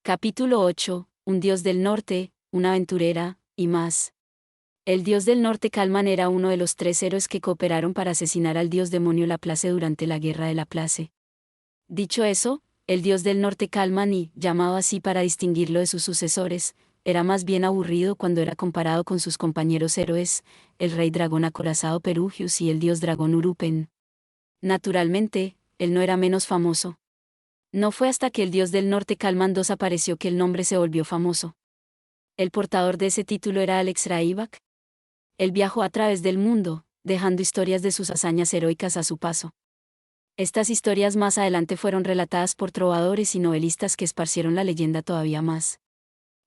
Capítulo 8. Un dios del norte, una aventurera, y más. El dios del norte Calman era uno de los 3 héroes que cooperaron para asesinar al dios demonio Laplace durante la guerra de Laplace. Dicho eso, el dios del norte Calman, y llamado así para distinguirlo de sus sucesores, era más bien aburrido cuando era comparado con sus compañeros héroes, el rey dragón acorazado Perugius y el dios dragón Urupen. Naturalmente, él no era menos famoso. No fue hasta que el dios del norte Calman II apareció que el nombre se volvió famoso. El portador de ese título era Alex Raibach. Él viajó a través del mundo, dejando historias de sus hazañas heroicas a su paso. Estas historias más adelante fueron relatadas por trovadores y novelistas que esparcieron la leyenda todavía más.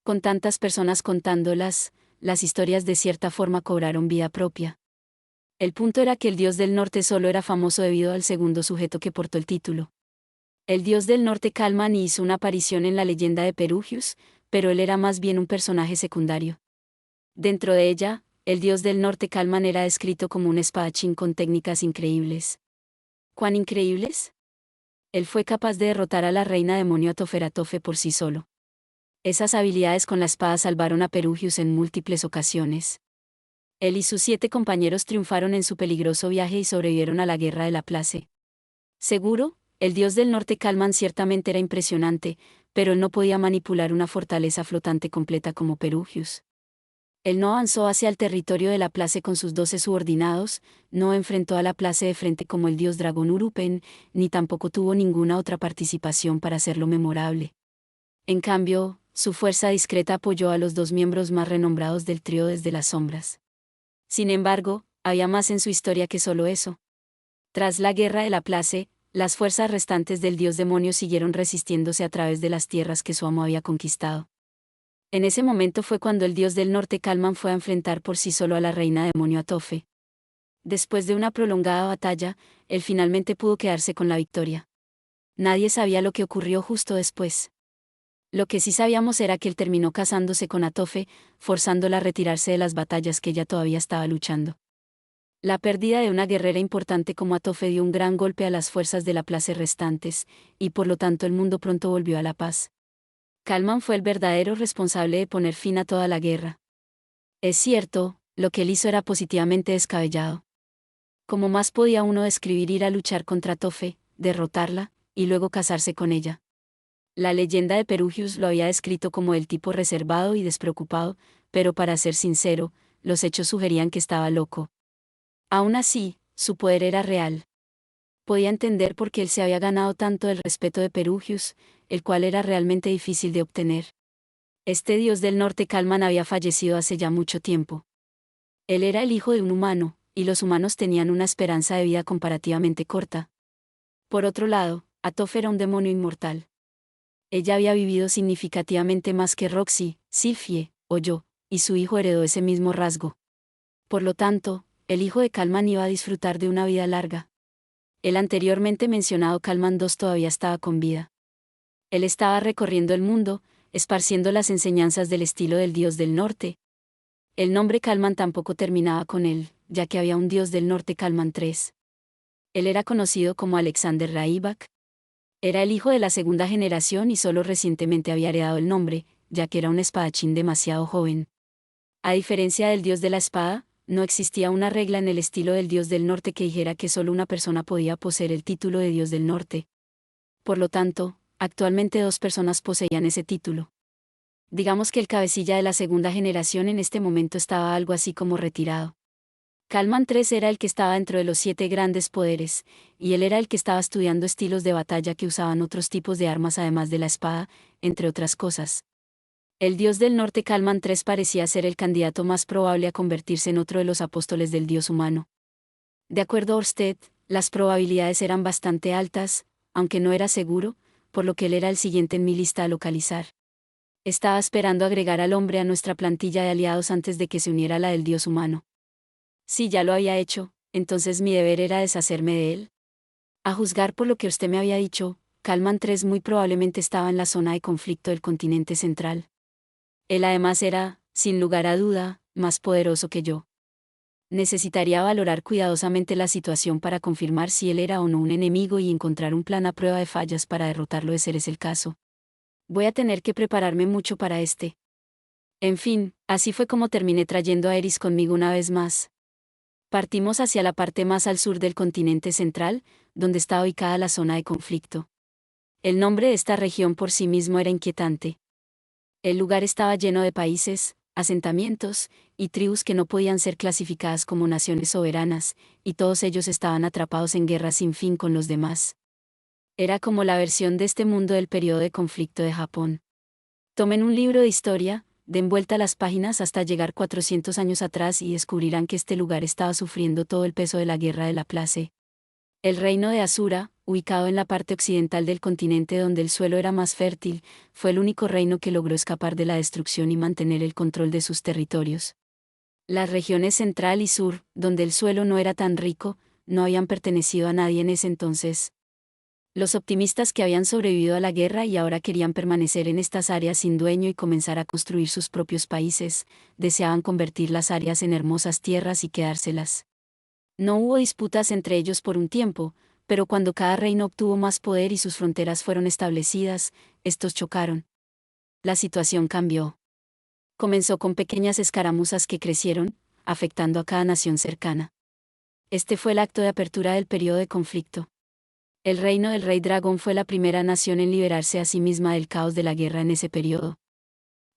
Con tantas personas contándolas, las historias de cierta forma cobraron vida propia. El punto era que el dios del norte solo era famoso debido al segundo sujeto que portó el título. El dios del norte Calman hizo una aparición en la leyenda de Perugius, pero él era más bien un personaje secundario. Dentro de ella, el dios del norte Calman era descrito como un espadachín con técnicas increíbles. ¿Cuán increíbles? Él fue capaz de derrotar a la reina demonio Atoferatofe por sí solo. Esas habilidades con la espada salvaron a Perugius en múltiples ocasiones. Él y sus 7 compañeros triunfaron en su peligroso viaje y sobrevivieron a la guerra de Laplace. Seguro, el dios del norte Calman ciertamente era impresionante, pero él no podía manipular una fortaleza flotante completa como Perugius. Él no avanzó hacia el territorio de Laplace con sus 12 subordinados, no enfrentó a Laplace de frente como el dios dragón Urupen, ni tampoco tuvo ninguna otra participación para hacerlo memorable. En cambio, su fuerza discreta apoyó a los 2 miembros más renombrados del trío desde las sombras. Sin embargo, había más en su historia que solo eso. Tras la guerra de Laplace, las fuerzas restantes del dios demonio siguieron resistiéndose a través de las tierras que su amo había conquistado. En ese momento fue cuando el dios del norte Calman fue a enfrentar por sí solo a la reina demonio Atofe. Después de una prolongada batalla, él finalmente pudo quedarse con la victoria. Nadie sabía lo que ocurrió justo después. Lo que sí sabíamos era que él terminó casándose con Atofe, forzándola a retirarse de las batallas que ella todavía estaba luchando. La pérdida de una guerrera importante como Atofe dio un gran golpe a las fuerzas de Laplace restantes, y por lo tanto el mundo pronto volvió a la paz. Calman fue el verdadero responsable de poner fin a toda la guerra. Es cierto, lo que él hizo era positivamente descabellado. ¿Cómo más podía uno describir ir a luchar contra Atofe, derrotarla, y luego casarse con ella? La leyenda de Perugius lo había descrito como el tipo reservado y despreocupado, pero para ser sincero, los hechos sugerían que estaba loco. Aún así, su poder era real. Podía entender por qué él se había ganado tanto el respeto de Perugius, el cual era realmente difícil de obtener. Este dios del norte Calman había fallecido hace ya mucho tiempo. Él era el hijo de un humano, y los humanos tenían una esperanza de vida comparativamente corta. Por otro lado, Atofe era un demonio inmortal. Ella había vivido significativamente más que Roxy, Sylphie, o yo, y su hijo heredó ese mismo rasgo. Por lo tanto, el hijo de Calman iba a disfrutar de una vida larga. El anteriormente mencionado Calman II todavía estaba con vida. Él estaba recorriendo el mundo, esparciendo las enseñanzas del estilo del dios del norte. El nombre Calman tampoco terminaba con él, ya que había un dios del norte Calman III. Él era conocido como Alexander Raibach. Era el hijo de la segunda generación y solo recientemente había heredado el nombre, ya que era un espadachín demasiado joven. A diferencia del dios de la espada, no existía una regla en el estilo del dios del norte que dijera que solo una persona podía poseer el título de dios del norte. Por lo tanto, actualmente 2 personas poseían ese título. Digamos que el cabecilla de la segunda generación en este momento estaba algo así como retirado. Calman III era el que estaba dentro de los 7 grandes poderes, y él era el que estaba estudiando estilos de batalla que usaban otros tipos de armas además de la espada, entre otras cosas. El dios del norte Calman III parecía ser el candidato más probable a convertirse en otro de los apóstoles del dios humano. De acuerdo a Orsted, las probabilidades eran bastante altas, aunque no era seguro, por lo que él era el siguiente en mi lista a localizar. Estaba esperando agregar al hombre a nuestra plantilla de aliados antes de que se uniera a la del dios humano. Si ya lo había hecho, entonces mi deber era deshacerme de él. A juzgar por lo que usted me había dicho, Calman III muy probablemente estaba en la zona de conflicto del continente central. Él además era, sin lugar a duda, más poderoso que yo. Necesitaría valorar cuidadosamente la situación para confirmar si él era o no un enemigo y encontrar un plan a prueba de fallas para derrotarlo de ser ese el caso. Voy a tener que prepararme mucho para este. En fin, así fue como terminé trayendo a Eris conmigo una vez más. Partimos hacia la parte más al sur del continente central, donde está ubicada la zona de conflicto. El nombre de esta región por sí mismo era inquietante. El lugar estaba lleno de países, asentamientos y tribus que no podían ser clasificadas como naciones soberanas, y todos ellos estaban atrapados en guerra sin fin con los demás. Era como la versión de este mundo del periodo de conflicto de Japón. Tomen un libro de historia, den vuelta las páginas hasta llegar 400 años atrás y descubrirán que este lugar estaba sufriendo todo el peso de la guerra de Laplace. El reino de Asura, ubicado en la parte occidental del continente donde el suelo era más fértil, fue el único reino que logró escapar de la destrucción y mantener el control de sus territorios. Las regiones central y sur, donde el suelo no era tan rico, no habían pertenecido a nadie en ese entonces. Los optimistas que habían sobrevivido a la guerra y ahora querían permanecer en estas áreas sin dueño y comenzar a construir sus propios países, deseaban convertir las áreas en hermosas tierras y quedárselas. No hubo disputas entre ellos por un tiempo, pero cuando cada reino obtuvo más poder y sus fronteras fueron establecidas, estos chocaron. La situación cambió. Comenzó con pequeñas escaramuzas que crecieron, afectando a cada nación cercana. Este fue el acto de apertura del periodo de conflicto. El reino del rey dragón fue la primera nación en liberarse a sí misma del caos de la guerra en ese periodo.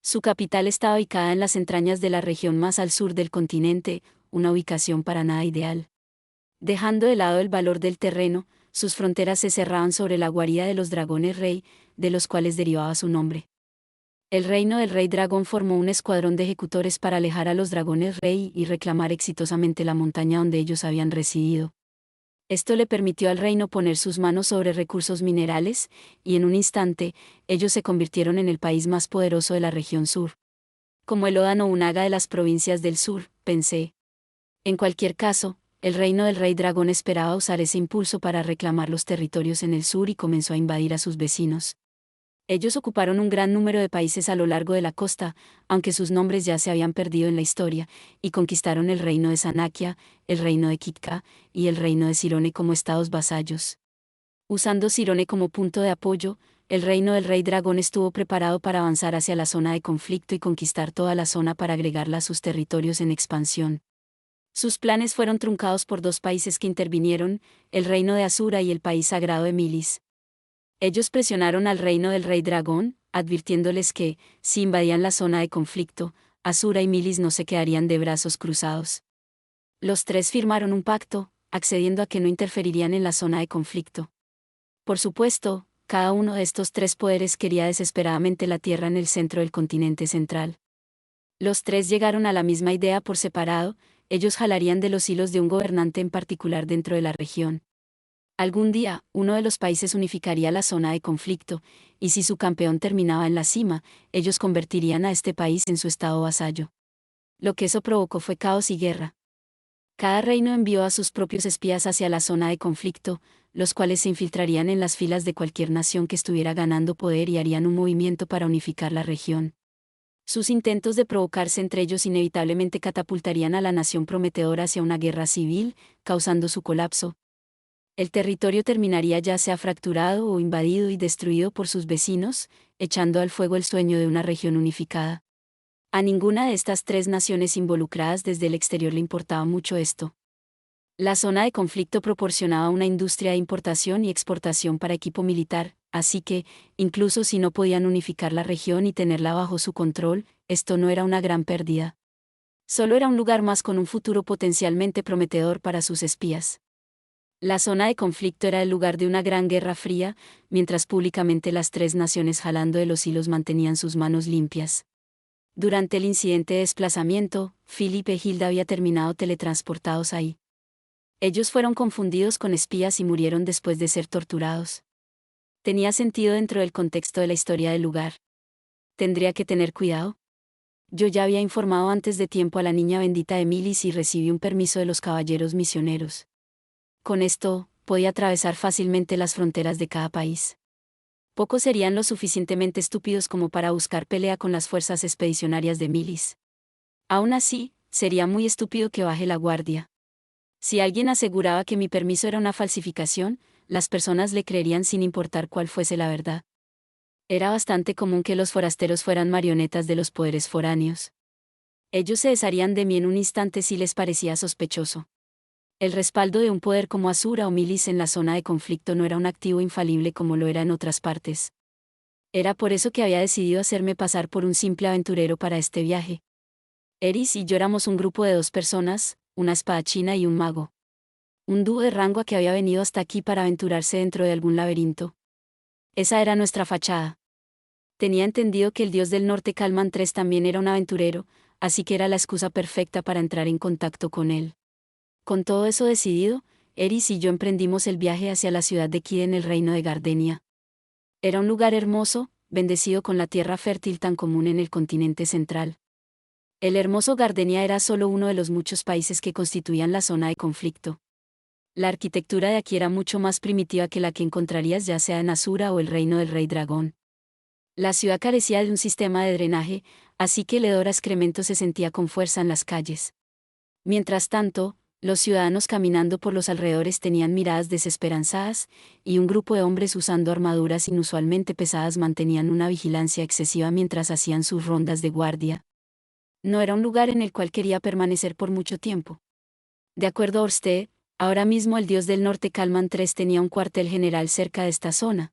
Su capital estaba ubicada en las entrañas de la región más al sur del continente, una ubicación para nada ideal. Dejando de lado el valor del terreno, sus fronteras se cerraban sobre la guarida de los dragones rey, de los cuales derivaba su nombre. El reino del rey dragón formó un escuadrón de ejecutores para alejar a los dragones rey y reclamar exitosamente la montaña donde ellos habían residido. Esto le permitió al reino poner sus manos sobre recursos minerales, y en un instante, ellos se convirtieron en el país más poderoso de la región sur. Como el Oda Nobunaga de las provincias del sur, pensé. En cualquier caso, el reino del rey dragón esperaba usar ese impulso para reclamar los territorios en el sur y comenzó a invadir a sus vecinos. Ellos ocuparon un gran número de países a lo largo de la costa, aunque sus nombres ya se habían perdido en la historia, y conquistaron el reino de Sanakia, el reino de Kitka, y el reino de Cirone como estados vasallos. Usando Cirone como punto de apoyo, el reino del rey dragón estuvo preparado para avanzar hacia la zona de conflicto y conquistar toda la zona para agregarla a sus territorios en expansión. Sus planes fueron truncados por dos países que intervinieron, el reino de Asura y el país sagrado de Milis. Ellos presionaron al reino del rey dragón, advirtiéndoles que, si invadían la zona de conflicto, Asura y Milis no se quedarían de brazos cruzados. Los tres firmaron un pacto, accediendo a que no interferirían en la zona de conflicto. Por supuesto, cada uno de estos tres poderes quería desesperadamente la tierra en el centro del continente central. Los tres llegaron a la misma idea por separado, ellos jalarían de los hilos de un gobernante en particular dentro de la región. Algún día, uno de los países unificaría la zona de conflicto, y si su campeón terminaba en la cima, ellos convertirían a este país en su estado vasallo. Lo que eso provocó fue caos y guerra. Cada reino envió a sus propios espías hacia la zona de conflicto, los cuales se infiltrarían en las filas de cualquier nación que estuviera ganando poder y harían un movimiento para unificar la región. Sus intentos de provocarse entre ellos inevitablemente catapultarían a la nación prometedora hacia una guerra civil, causando su colapso. El territorio terminaría ya sea fracturado o invadido y destruido por sus vecinos, echando al fuego el sueño de una región unificada. A ninguna de estas tres naciones involucradas desde el exterior le importaba mucho esto. La zona de conflicto proporcionaba una industria de importación y exportación para equipo militar, así que, incluso si no podían unificar la región y tenerla bajo su control, esto no era una gran pérdida. Solo era un lugar más con un futuro potencialmente prometedor para sus espías. La zona de conflicto era el lugar de una gran guerra fría, mientras públicamente las tres naciones jalando de los hilos mantenían sus manos limpias. Durante el incidente de desplazamiento, Philip e Hilda había terminado teletransportados ahí. Ellos fueron confundidos con espías y murieron después de ser torturados. Tenía sentido dentro del contexto de la historia del lugar. ¿Tendría que tener cuidado? Yo ya había informado antes de tiempo a la niña bendita de Milis y recibí un permiso de los caballeros misioneros. Con esto, podía atravesar fácilmente las fronteras de cada país. Pocos serían lo suficientemente estúpidos como para buscar pelea con las fuerzas expedicionarias de Milis. Aún así, sería muy estúpido que baje la guardia. Si alguien aseguraba que mi permiso era una falsificación, las personas le creerían sin importar cuál fuese la verdad. Era bastante común que los forasteros fueran marionetas de los poderes foráneos. Ellos se desharían de mí en un instante si les parecía sospechoso. El respaldo de un poder como Asura o Milis en la zona de conflicto no era un activo infalible como lo era en otras partes. Era por eso que había decidido hacerme pasar por un simple aventurero para este viaje. Eris y yo éramos un grupo de 2 personas, una espadachina y un mago. Un dúo de rango que había venido hasta aquí para aventurarse dentro de algún laberinto. Esa era nuestra fachada. Tenía entendido que el dios del norte Kalman III también era un aventurero, así que era la excusa perfecta para entrar en contacto con él. Con todo eso decidido, Eris y yo emprendimos el viaje hacia la ciudad de Kid en el reino de Gardenia. Era un lugar hermoso, bendecido con la tierra fértil tan común en el continente central. El hermoso Gardenia era solo uno de los muchos países que constituían la zona de conflicto. La arquitectura de aquí era mucho más primitiva que la que encontrarías ya sea en Asura o el reino del rey dragón. La ciudad carecía de un sistema de drenaje, así que el hedor a excremento se sentía con fuerza en las calles. Mientras tanto, los ciudadanos caminando por los alrededores tenían miradas desesperanzadas, y un grupo de hombres usando armaduras inusualmente pesadas mantenían una vigilancia excesiva mientras hacían sus rondas de guardia. No era un lugar en el cual quería permanecer por mucho tiempo. De acuerdo a Orsted, ahora mismo el dios del norte Kalman III tenía un cuartel general cerca de esta zona.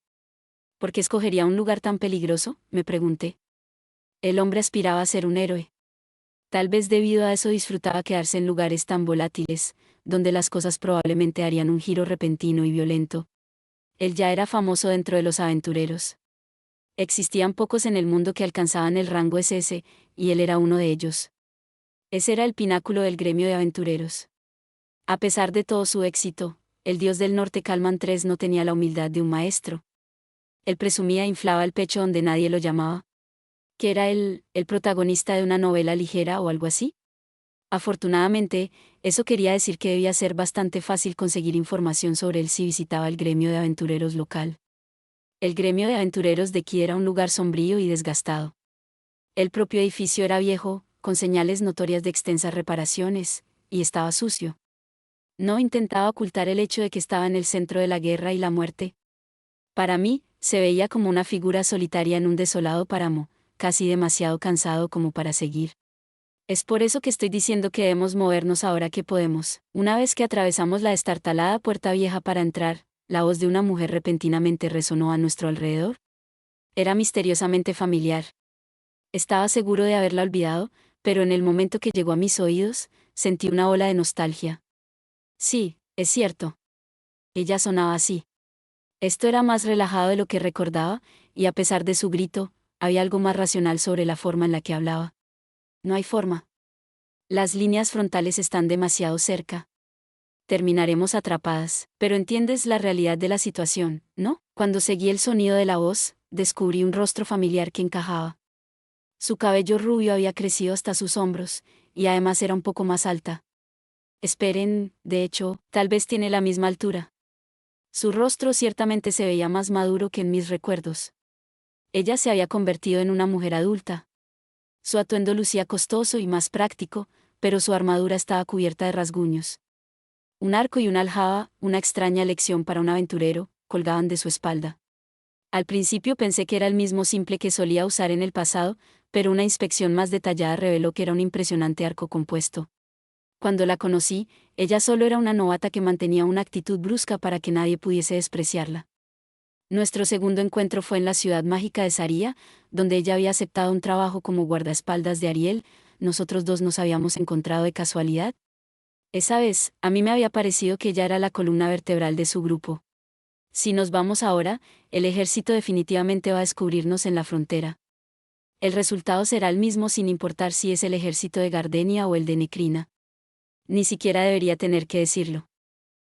¿Por qué escogería un lugar tan peligroso?, me pregunté. El hombre aspiraba a ser un héroe. Tal vez debido a eso disfrutaba quedarse en lugares tan volátiles, donde las cosas probablemente harían un giro repentino y violento. Él ya era famoso dentro de los aventureros. Existían pocos en el mundo que alcanzaban el rango SS, y él era uno de ellos. Ese era el pináculo del gremio de aventureros. A pesar de todo su éxito, el dios del norte Kalman III no tenía la humildad de un maestro. Él presumía e inflaba el pecho donde nadie lo llamaba. ¿Que era el protagonista de una novela ligera o algo así? Afortunadamente, eso quería decir que debía ser bastante fácil conseguir información sobre él si visitaba el gremio de aventureros local. El gremio de aventureros de aquí era un lugar sombrío y desgastado. El propio edificio era viejo, con señales notorias de extensas reparaciones, y estaba sucio. No intentaba ocultar el hecho de que estaba en el centro de la guerra y la muerte. Para mí, se veía como una figura solitaria en un desolado páramo, casi demasiado cansado como para seguir. Es por eso que estoy diciendo que debemos movernos ahora que podemos. Una vez que atravesamos la destartalada puerta vieja para entrar, la voz de una mujer repentinamente resonó a nuestro alrededor. Era misteriosamente familiar. Estaba seguro de haberla olvidado, pero en el momento que llegó a mis oídos, sentí una ola de nostalgia. Sí, es cierto. Ella sonaba así. Esto era más relajado de lo que recordaba, y a pesar de su grito, había algo más racional sobre la forma en la que hablaba. No hay forma. Las líneas frontales están demasiado cerca. Terminaremos atrapadas, pero entiendes la realidad de la situación, ¿no? Cuando seguí el sonido de la voz, descubrí un rostro familiar que encajaba. Su cabello rubio había crecido hasta sus hombros, y además era un poco más alta. Esperen, de hecho, tal vez tiene la misma altura. Su rostro ciertamente se veía más maduro que en mis recuerdos. Ella se había convertido en una mujer adulta. Su atuendo lucía costoso y más práctico, pero su armadura estaba cubierta de rasguños. Un arco y una aljaba, una extraña lección para un aventurero, colgaban de su espalda. Al principio pensé que era el mismo simple que solía usar en el pasado, pero una inspección más detallada reveló que era un impresionante arco compuesto. Cuando la conocí, ella solo era una novata que mantenía una actitud brusca para que nadie pudiese despreciarla. Nuestro segundo encuentro fue en la ciudad mágica de Saria, donde ella había aceptado un trabajo como guardaespaldas de Ariel. Nosotros dos nos habíamos encontrado de casualidad. Esa vez, a mí me había parecido que ella era la columna vertebral de su grupo. Si nos vamos ahora, el ejército definitivamente va a descubrirnos en la frontera. El resultado será el mismo sin importar si es el ejército de Gardenia o el de Necrina. Ni siquiera debería tener que decirlo.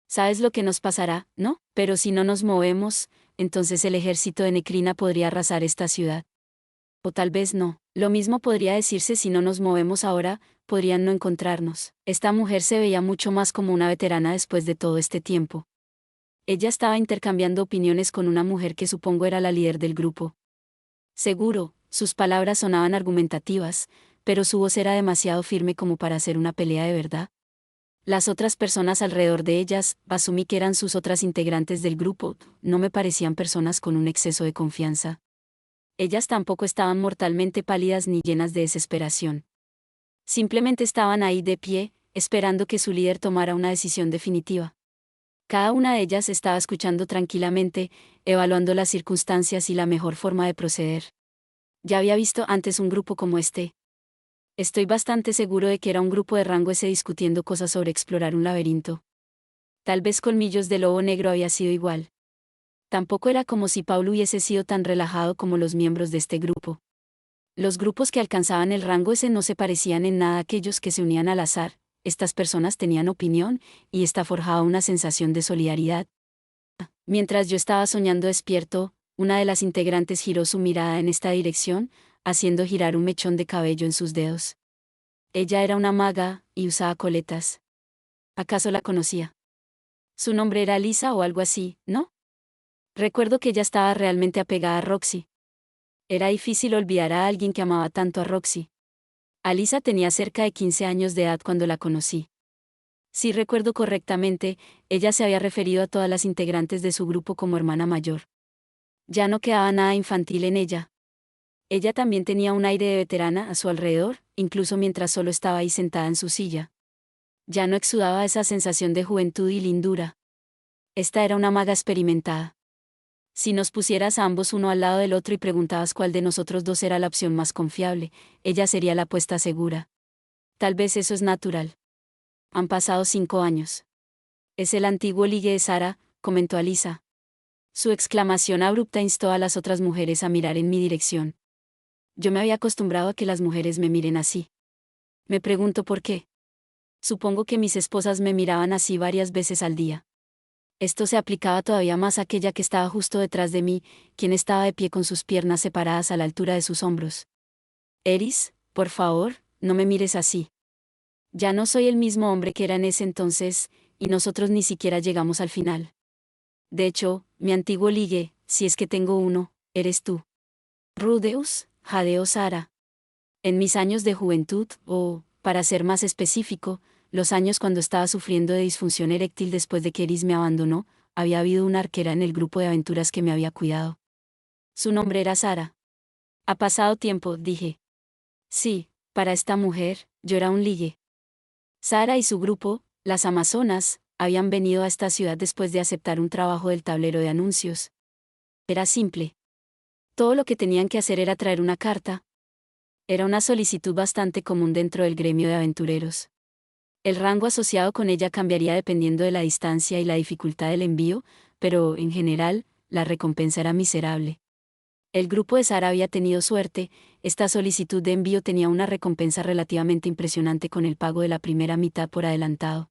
Sabes lo que nos pasará, ¿no? Pero si no nos movemos, entonces el ejército de Necrina podría arrasar esta ciudad. O tal vez no. Lo mismo podría decirse si no nos movemos ahora, podrían no encontrarnos. Esta mujer se veía mucho más como una veterana después de todo este tiempo. Ella estaba intercambiando opiniones con una mujer que supongo era la líder del grupo. Seguro, sus palabras sonaban argumentativas, pero su voz era demasiado firme como para hacer una pelea de verdad. Las otras personas alrededor de ellas, asumí que eran sus otras integrantes del grupo, no me parecían personas con un exceso de confianza. Ellas tampoco estaban mortalmente pálidas ni llenas de desesperación. Simplemente estaban ahí de pie, esperando que su líder tomara una decisión definitiva. Cada una de ellas estaba escuchando tranquilamente, evaluando las circunstancias y la mejor forma de proceder. Ya había visto antes un grupo como este. Estoy bastante seguro de que era un grupo de rango S discutiendo cosas sobre explorar un laberinto. Tal vez Colmillos de Lobo Negro había sido igual. Tampoco era como si Paul hubiese sido tan relajado como los miembros de este grupo. Los grupos que alcanzaban el rango S no se parecían en nada a aquellos que se unían al azar. Estas personas tenían opinión, y esta forjaba una sensación de solidaridad. Mientras yo estaba soñando despierto, una de las integrantes giró su mirada en esta dirección, haciendo girar un mechón de cabello en sus dedos. Ella era una maga, y usaba coletas. ¿Acaso la conocía? Su nombre era Lisa o algo así, ¿no? Recuerdo que ella estaba realmente apegada a Roxy. Era difícil olvidar a alguien que amaba tanto a Roxy. Alisa tenía cerca de 15 años de edad cuando la conocí. Si recuerdo correctamente, ella se había referido a todas las integrantes de su grupo como hermana mayor. Ya no quedaba nada infantil en ella. Ella también tenía un aire de veterana a su alrededor, incluso mientras solo estaba ahí sentada en su silla. Ya no exudaba esa sensación de juventud y lindura. Esta era una maga experimentada. Si nos pusieras a ambos uno al lado del otro y preguntabas cuál de nosotros dos era la opción más confiable, ella sería la apuesta segura. Tal vez eso es natural. Han pasado 5 años. Es el antiguo ligue de Sara, comentó Alisa. Su exclamación abrupta instó a las otras mujeres a mirar en mi dirección. Yo me había acostumbrado a que las mujeres me miren así. Me pregunto por qué. Supongo que mis esposas me miraban así varias veces al día. Esto se aplicaba todavía más a aquella que estaba justo detrás de mí, quien estaba de pie con sus piernas separadas a la altura de sus hombros. Eris, por favor, no me mires así. Ya no soy el mismo hombre que era en ese entonces, y nosotros ni siquiera llegamos al final. De hecho, mi antiguo ligue, si es que tengo uno, eres tú. Rudeus, jadeó Sara. En mis años de juventud, o, para ser más específico, los años cuando estaba sufriendo de disfunción eréctil después de que Eris me abandonó, había habido una arquera en el grupo de aventuras que me había cuidado. Su nombre era Sara. Ha pasado tiempo, dije. Sí, para esta mujer, yo era un ligue. Sara y su grupo, las Amazonas, habían venido a esta ciudad después de aceptar un trabajo del tablero de anuncios. Era simple. Todo lo que tenían que hacer era traer una carta. Era una solicitud bastante común dentro del gremio de aventureros. El rango asociado con ella cambiaría dependiendo de la distancia y la dificultad del envío, pero, en general, la recompensa era miserable. El grupo de Sara había tenido suerte, esta solicitud de envío tenía una recompensa relativamente impresionante con el pago de la primera mitad por adelantado.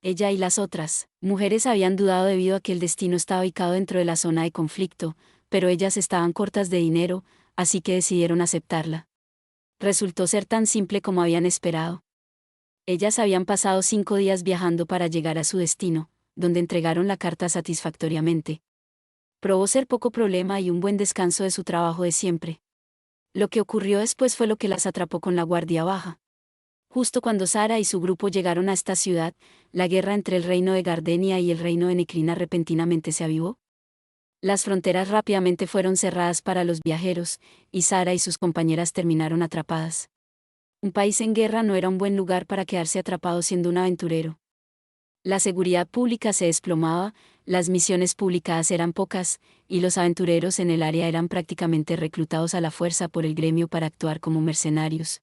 Ella y las otras mujeres habían dudado debido a que el destino estaba ubicado dentro de la zona de conflicto, pero ellas estaban cortas de dinero, así que decidieron aceptarla. Resultó ser tan simple como habían esperado. Ellas habían pasado 5 días viajando para llegar a su destino, donde entregaron la carta satisfactoriamente. Probó ser poco problema y un buen descanso de su trabajo de siempre. Lo que ocurrió después fue lo que las atrapó con la guardia baja. Justo cuando Sara y su grupo llegaron a esta ciudad, la guerra entre el reino de Gardenia y el reino de Necrina repentinamente se avivó. Las fronteras rápidamente fueron cerradas para los viajeros, y Sara y sus compañeras terminaron atrapadas. Un país en guerra no era un buen lugar para quedarse atrapado siendo un aventurero. La seguridad pública se desplomaba, las misiones publicadas eran pocas, y los aventureros en el área eran prácticamente reclutados a la fuerza por el gremio para actuar como mercenarios.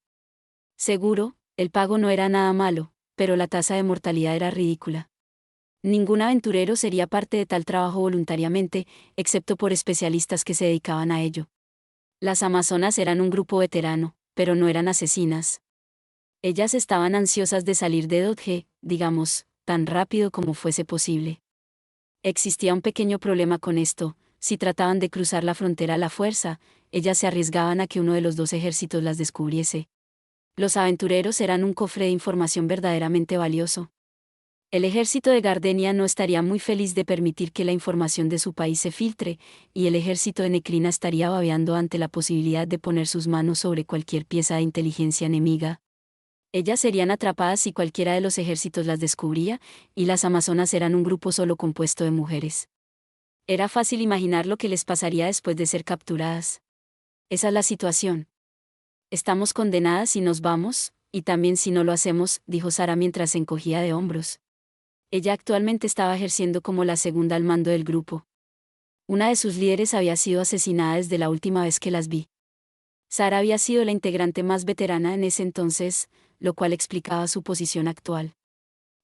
Seguro, el pago no era nada malo, pero la tasa de mortalidad era ridícula. Ningún aventurero sería parte de tal trabajo voluntariamente, excepto por especialistas que se dedicaban a ello. Las Amazonas eran un grupo veterano, pero no eran asesinas. Ellas estaban ansiosas de salir de Dodge, digamos, tan rápido como fuese posible. Existía un pequeño problema con esto: si trataban de cruzar la frontera a la fuerza, ellas se arriesgaban a que uno de los dos ejércitos las descubriese. Los aventureros eran un cofre de información verdaderamente valioso. El ejército de Gardenia no estaría muy feliz de permitir que la información de su país se filtre, y el ejército de Necrina estaría babeando ante la posibilidad de poner sus manos sobre cualquier pieza de inteligencia enemiga. Ellas serían atrapadas si cualquiera de los ejércitos las descubría, y las Amazonas eran un grupo solo compuesto de mujeres. Era fácil imaginar lo que les pasaría después de ser capturadas. Esa es la situación. Estamos condenadas si nos vamos, y también si no lo hacemos, dijo Sara mientras se encogía de hombros. Ella actualmente estaba ejerciendo como la segunda al mando del grupo. Una de sus líderes había sido asesinada desde la última vez que las vi. Sara había sido la integrante más veterana en ese entonces, lo cual explicaba su posición actual.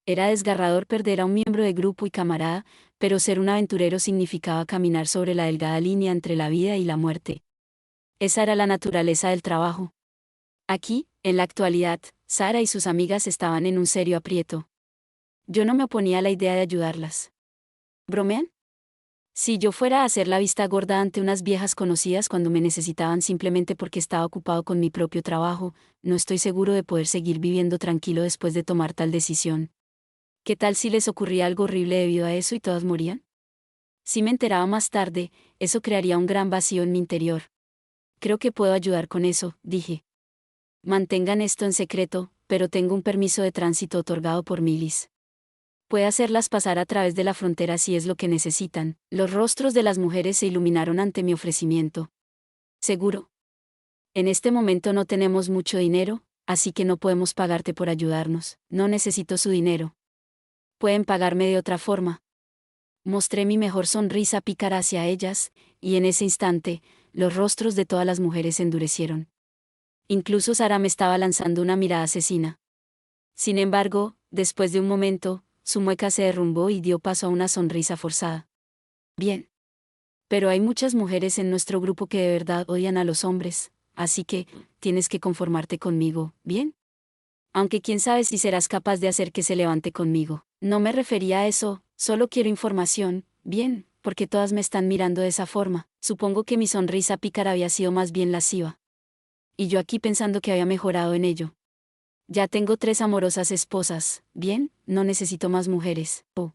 Era desgarrador perder a un miembro de grupo y camarada, pero ser un aventurero significaba caminar sobre la delgada línea entre la vida y la muerte. Esa era la naturaleza del trabajo. Aquí, en la actualidad, Sara y sus amigas estaban en un serio aprieto. Yo no me oponía a la idea de ayudarlas. ¿Bromean? Si yo fuera a hacer la vista gorda ante unas viejas conocidas cuando me necesitaban simplemente porque estaba ocupado con mi propio trabajo, no estoy seguro de poder seguir viviendo tranquilo después de tomar tal decisión. ¿Qué tal si les ocurría algo horrible debido a eso y todas morían? Si me enteraba más tarde, eso crearía un gran vacío en mi interior. Creo que puedo ayudar con eso, dije. Mantengan esto en secreto, pero tengo un permiso de tránsito otorgado por Milis. Puede hacerlas pasar a través de la frontera si es lo que necesitan. Los rostros de las mujeres se iluminaron ante mi ofrecimiento. ¿Seguro? En este momento no tenemos mucho dinero, así que no podemos pagarte por ayudarnos. No necesito su dinero. Pueden pagarme de otra forma. Mostré mi mejor sonrisa pícara hacia ellas, y en ese instante, los rostros de todas las mujeres se endurecieron. Incluso Sara me estaba lanzando una mirada asesina. Sin embargo, después de un momento, su mueca se derrumbó y dio paso a una sonrisa forzada. Bien. Pero hay muchas mujeres en nuestro grupo que de verdad odian a los hombres, así que, tienes que conformarte conmigo, ¿bien? Aunque quién sabe si serás capaz de hacer que se levante conmigo. No me refería a eso, solo quiero información, bien, porque todas me están mirando de esa forma. Supongo que mi sonrisa pícara había sido más bien lasciva. Y yo aquí pensando que había mejorado en ello. Ya tengo 3 amorosas esposas, bien, no necesito más mujeres. Oh.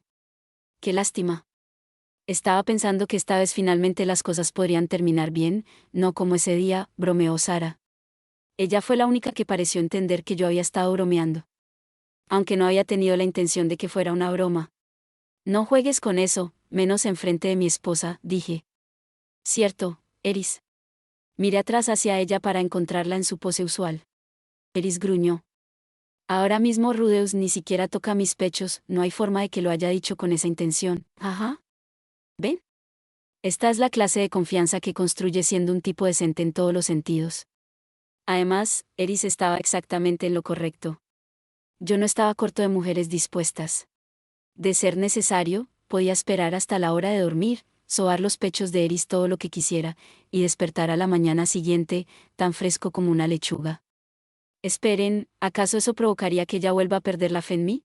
Qué lástima. Estaba pensando que esta vez finalmente las cosas podrían terminar bien, no como ese día, bromeó Sara. Ella fue la única que pareció entender que yo había estado bromeando. Aunque no había tenido la intención de que fuera una broma. No juegues con eso, menos enfrente de mi esposa, dije. Cierto, Eris. Miré atrás hacia ella para encontrarla en su pose usual. Eris gruñó. Ahora mismo Rudeus ni siquiera toca mis pechos, no hay forma de que lo haya dicho con esa intención. Ajá. ¿Ven? Esta es la clase de confianza que construye siendo un tipo decente en todos los sentidos. Además, Eris estaba exactamente en lo correcto. Yo no estaba corto de mujeres dispuestas. De ser necesario, podía esperar hasta la hora de dormir, sobar los pechos de Eris todo lo que quisiera, y despertar a la mañana siguiente, tan fresco como una lechuga. Esperen, ¿acaso eso provocaría que ella vuelva a perder la fe en mí?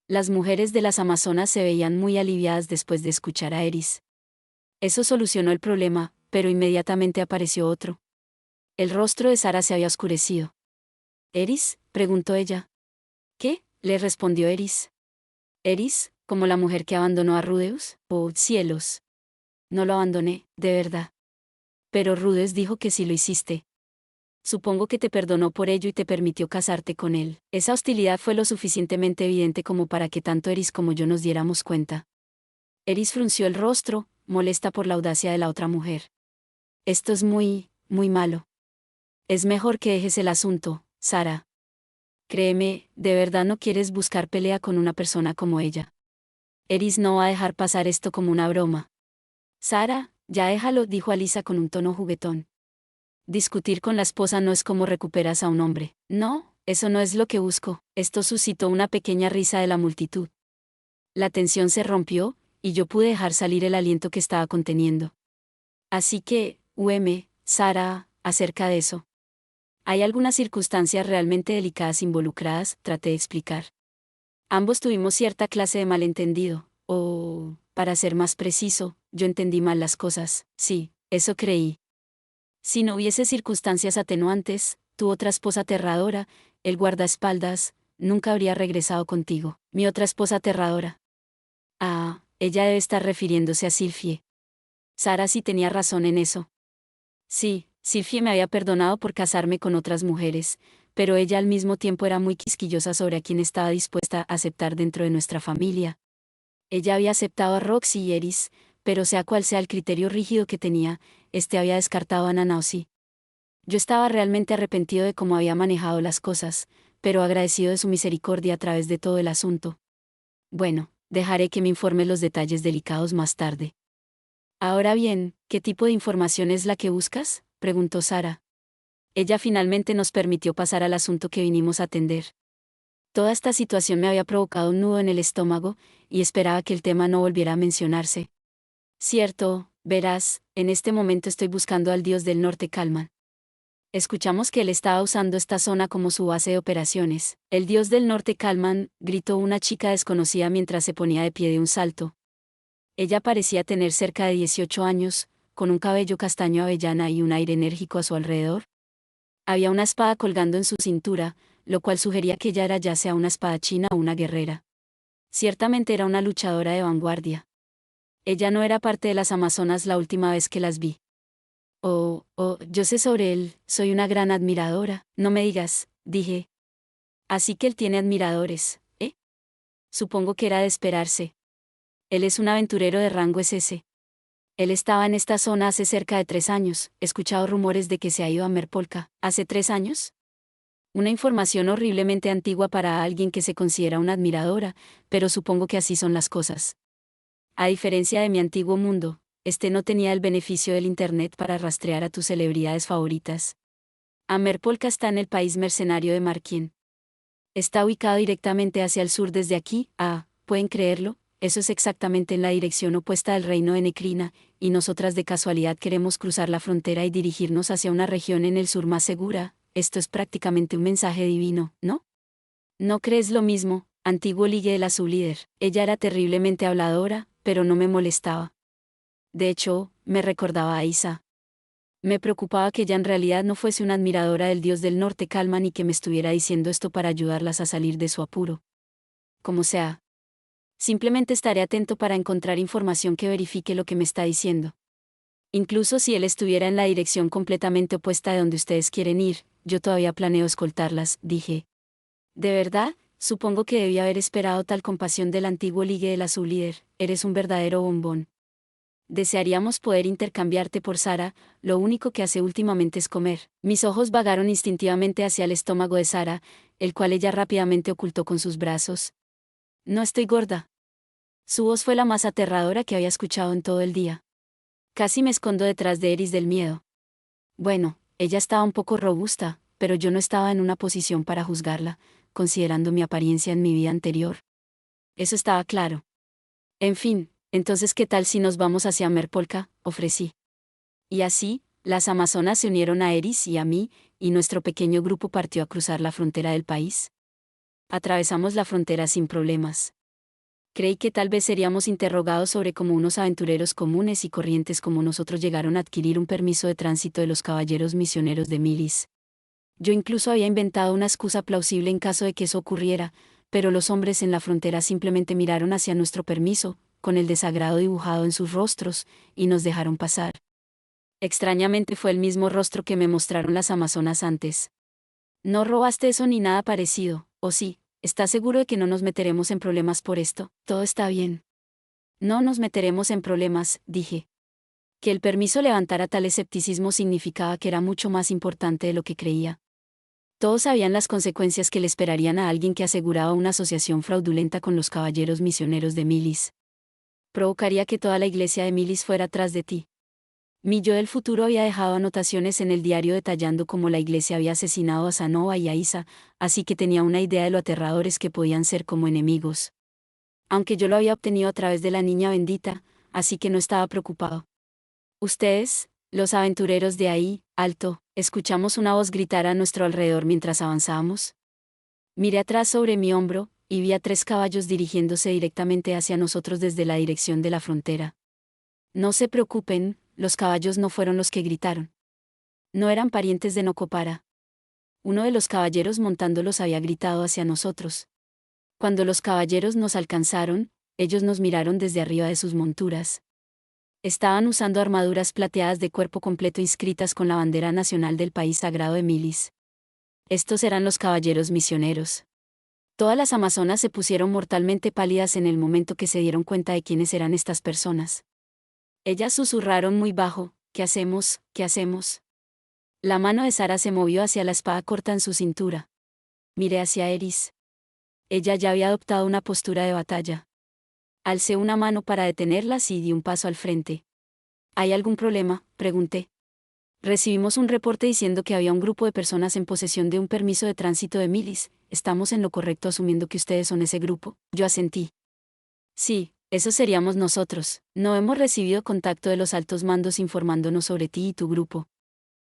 Las mujeres de las Amazonas se veían muy aliviadas después de escuchar a Eris. Eso solucionó el problema, pero inmediatamente apareció otro. El rostro de Sara se había oscurecido. ¿Eris?, preguntó ella. ¿Qué?, le respondió Eris. ¿Eris, como la mujer que abandonó a Rudeus? Oh, cielos. No lo abandoné, de verdad. Pero Rudeus dijo que sí lo hiciste. Supongo que te perdonó por ello y te permitió casarte con él. Esa hostilidad fue lo suficientemente evidente como para que tanto Eris como yo nos diéramos cuenta. Eris frunció el rostro, molesta por la audacia de la otra mujer. Esto es muy malo. Es mejor que dejes el asunto, Sara. Créeme, de verdad no quieres buscar pelea con una persona como ella. Eris no va a dejar pasar esto como una broma. Sara, ya déjalo, dijo Alisa con un tono juguetón. Discutir con la esposa no es como recuperas a un hombre. No, eso no es lo que busco. Esto suscitó una pequeña risa de la multitud. La tensión se rompió, y yo pude dejar salir el aliento que estaba conteniendo. Así que, Sara, acerca de eso. Hay algunas circunstancias realmente delicadas involucradas, traté de explicar. Ambos tuvimos cierta clase de malentendido, o, para ser más preciso, yo entendí mal las cosas, sí, eso creí. Si no hubiese circunstancias atenuantes, tu otra esposa aterradora, el guardaespaldas, nunca habría regresado contigo. Mi otra esposa aterradora. Ah, ella debe estar refiriéndose a Sylphie. Sara sí tenía razón en eso. Sí, Sylphie me había perdonado por casarme con otras mujeres, pero ella al mismo tiempo era muy quisquillosa sobre a quién estaba dispuesta a aceptar dentro de nuestra familia. Ella había aceptado a Roxy y Eris, pero sea cual sea el criterio rígido que tenía, había descartado a Nanaosi. Yo estaba realmente arrepentido de cómo había manejado las cosas, pero agradecido de su misericordia a través de todo el asunto. Bueno, dejaré que me informe los detalles delicados más tarde. Ahora bien, ¿qué tipo de información es la que buscas?, preguntó Sara. Ella finalmente nos permitió pasar al asunto que vinimos a atender. Toda esta situación me había provocado un nudo en el estómago, y esperaba que el tema no volviera a mencionarse. Cierto, verás, en este momento estoy buscando al dios del norte Kalman. Escuchamos que él estaba usando esta zona como su base de operaciones. El dios del norte Kalman, gritó una chica desconocida mientras se ponía de pie de un salto. Ella parecía tener cerca de 18 años, con un cabello castaño avellana y un aire enérgico a su alrededor. Había una espada colgando en su cintura, lo cual sugería que ella era ya sea una espadachina o una guerrera. Ciertamente era una luchadora de vanguardia. Ella no era parte de las Amazonas la última vez que las vi. Yo sé sobre él, soy una gran admiradora, no me digas, dije. Así que él tiene admiradores, ¿eh? Supongo que era de esperarse. Él es un aventurero de rango SS. Él estaba en esta zona hace cerca de 3 años, he escuchado rumores de que se ha ido a Merpolka. ¿Hace 3 años? Una información horriblemente antigua para alguien que se considera una admiradora, pero supongo que así son las cosas. A diferencia de mi antiguo mundo, este no tenía el beneficio del Internet para rastrear a tus celebridades favoritas. Amerpolka está en el país mercenario de Marquien. Está ubicado directamente hacia el sur desde aquí. ¿Pueden creerlo? Eso es exactamente en la dirección opuesta al reino de Necrina, y nosotras de casualidad queremos cruzar la frontera y dirigirnos hacia una región en el sur más segura. Esto es prácticamente un mensaje divino, ¿no? ¿No crees lo mismo, antiguo ligue de la sublíder? Ella era terriblemente habladora, pero no me molestaba. De hecho, me recordaba a Isa. Me preocupaba que ella en realidad no fuese una admiradora del dios del norte Kalman y que me estuviera diciendo esto para ayudarlas a salir de su apuro. Como sea. Simplemente estaré atento para encontrar información que verifique lo que me está diciendo. Incluso si él estuviera en la dirección completamente opuesta de donde ustedes quieren ir, yo todavía planeo escoltarlas, dije. ¿De verdad? Supongo que debí haber esperado tal compasión del antiguo ligue de la sublíder. Eres un verdadero bombón. Desearíamos poder intercambiarte por Sara, lo único que hace últimamente es comer. Mis ojos vagaron instintivamente hacia el estómago de Sara, el cual ella rápidamente ocultó con sus brazos. No estoy gorda. Su voz fue la más aterradora que había escuchado en todo el día. Casi me escondo detrás de Eris del miedo. Bueno, ella estaba un poco robusta, pero yo no estaba en una posición para juzgarla, considerando mi apariencia en mi vida anterior. Eso estaba claro. En fin, entonces ¿qué tal si nos vamos hacia Merpolka?, ofrecí. Y así, las amazonas se unieron a Eris y a mí, y nuestro pequeño grupo partió a cruzar la frontera del país. Atravesamos la frontera sin problemas. Creí que tal vez seríamos interrogados sobre cómo unos aventureros comunes y corrientes como nosotros llegaron a adquirir un permiso de tránsito de los caballeros misioneros de Milis. Yo incluso había inventado una excusa plausible en caso de que eso ocurriera, pero los hombres en la frontera simplemente miraron hacia nuestro permiso, con el desagrado dibujado en sus rostros, y nos dejaron pasar. Extrañamente fue el mismo rostro que me mostraron las amazonas antes. No robaste eso ni nada parecido, ¿o sí? ¿Estás seguro de que no nos meteremos en problemas por esto? Todo está bien. No nos meteremos en problemas, dije. Que el permiso levantara tal escepticismo significaba que era mucho más importante de lo que creía. Todos sabían las consecuencias que le esperarían a alguien que aseguraba una asociación fraudulenta con los caballeros misioneros de Milis. Provocaría que toda la iglesia de Milis fuera tras de ti. Mi yo del futuro había dejado anotaciones en el diario detallando cómo la iglesia había asesinado a Sanova y a Isa, así que tenía una idea de lo aterradores que podían ser como enemigos. Aunque yo lo había obtenido a través de la niña bendita, así que no estaba preocupado. Ustedes, los aventureros de ahí, alto, escuchamos una voz gritar a nuestro alrededor mientras avanzábamos. Miré atrás sobre mi hombro, y vi a 3 caballos dirigiéndose directamente hacia nosotros desde la dirección de la frontera. No se preocupen, los caballos no fueron los que gritaron. No eran parientes de Nocopara. Uno de los caballeros montándolos había gritado hacia nosotros. Cuando los caballeros nos alcanzaron, ellos nos miraron desde arriba de sus monturas. Estaban usando armaduras plateadas de cuerpo completo inscritas con la bandera nacional del país sagrado de Milis. Estos eran los caballeros misioneros. Todas las amazonas se pusieron mortalmente pálidas en el momento que se dieron cuenta de quiénes eran estas personas. Ellas susurraron muy bajo: ¿qué hacemos? ¿Qué hacemos? La mano de Sara se movió hacia la espada corta en su cintura. Miré hacia Eris. Ella ya había adoptado una postura de batalla. Alcé una mano para detenerlas y di un paso al frente. ¿Hay algún problema?, pregunté. Recibimos un reporte diciendo que había un grupo de personas en posesión de un permiso de tránsito de Milis. ¿Estamos en lo correcto asumiendo que ustedes son ese grupo? Yo asentí. Sí, eso seríamos nosotros. No hemos recibido contacto de los altos mandos informándonos sobre ti y tu grupo.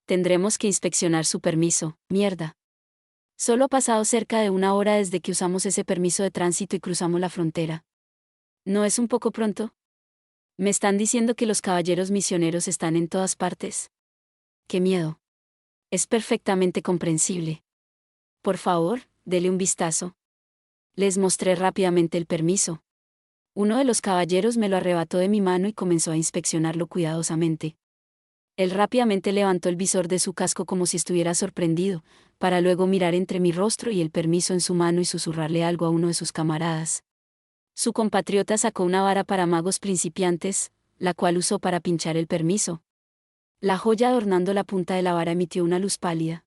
Tendremos que inspeccionar su permiso. Mierda. Solo ha pasado cerca de 1 hora desde que usamos ese permiso de tránsito y cruzamos la frontera. ¿No es un poco pronto? Me están diciendo que los caballeros misioneros están en todas partes. ¡Qué miedo! Es perfectamente comprensible. Por favor, dele un vistazo. Les mostré rápidamente el permiso. Uno de los caballeros me lo arrebató de mi mano y comenzó a inspeccionarlo cuidadosamente. Él rápidamente levantó el visor de su casco como si estuviera sorprendido, para luego mirar entre mi rostro y el permiso en su mano y susurrarle algo a uno de sus camaradas. Su compatriota sacó una vara para magos principiantes, la cual usó para pinchar el permiso. La joya adornando la punta de la vara emitió una luz pálida.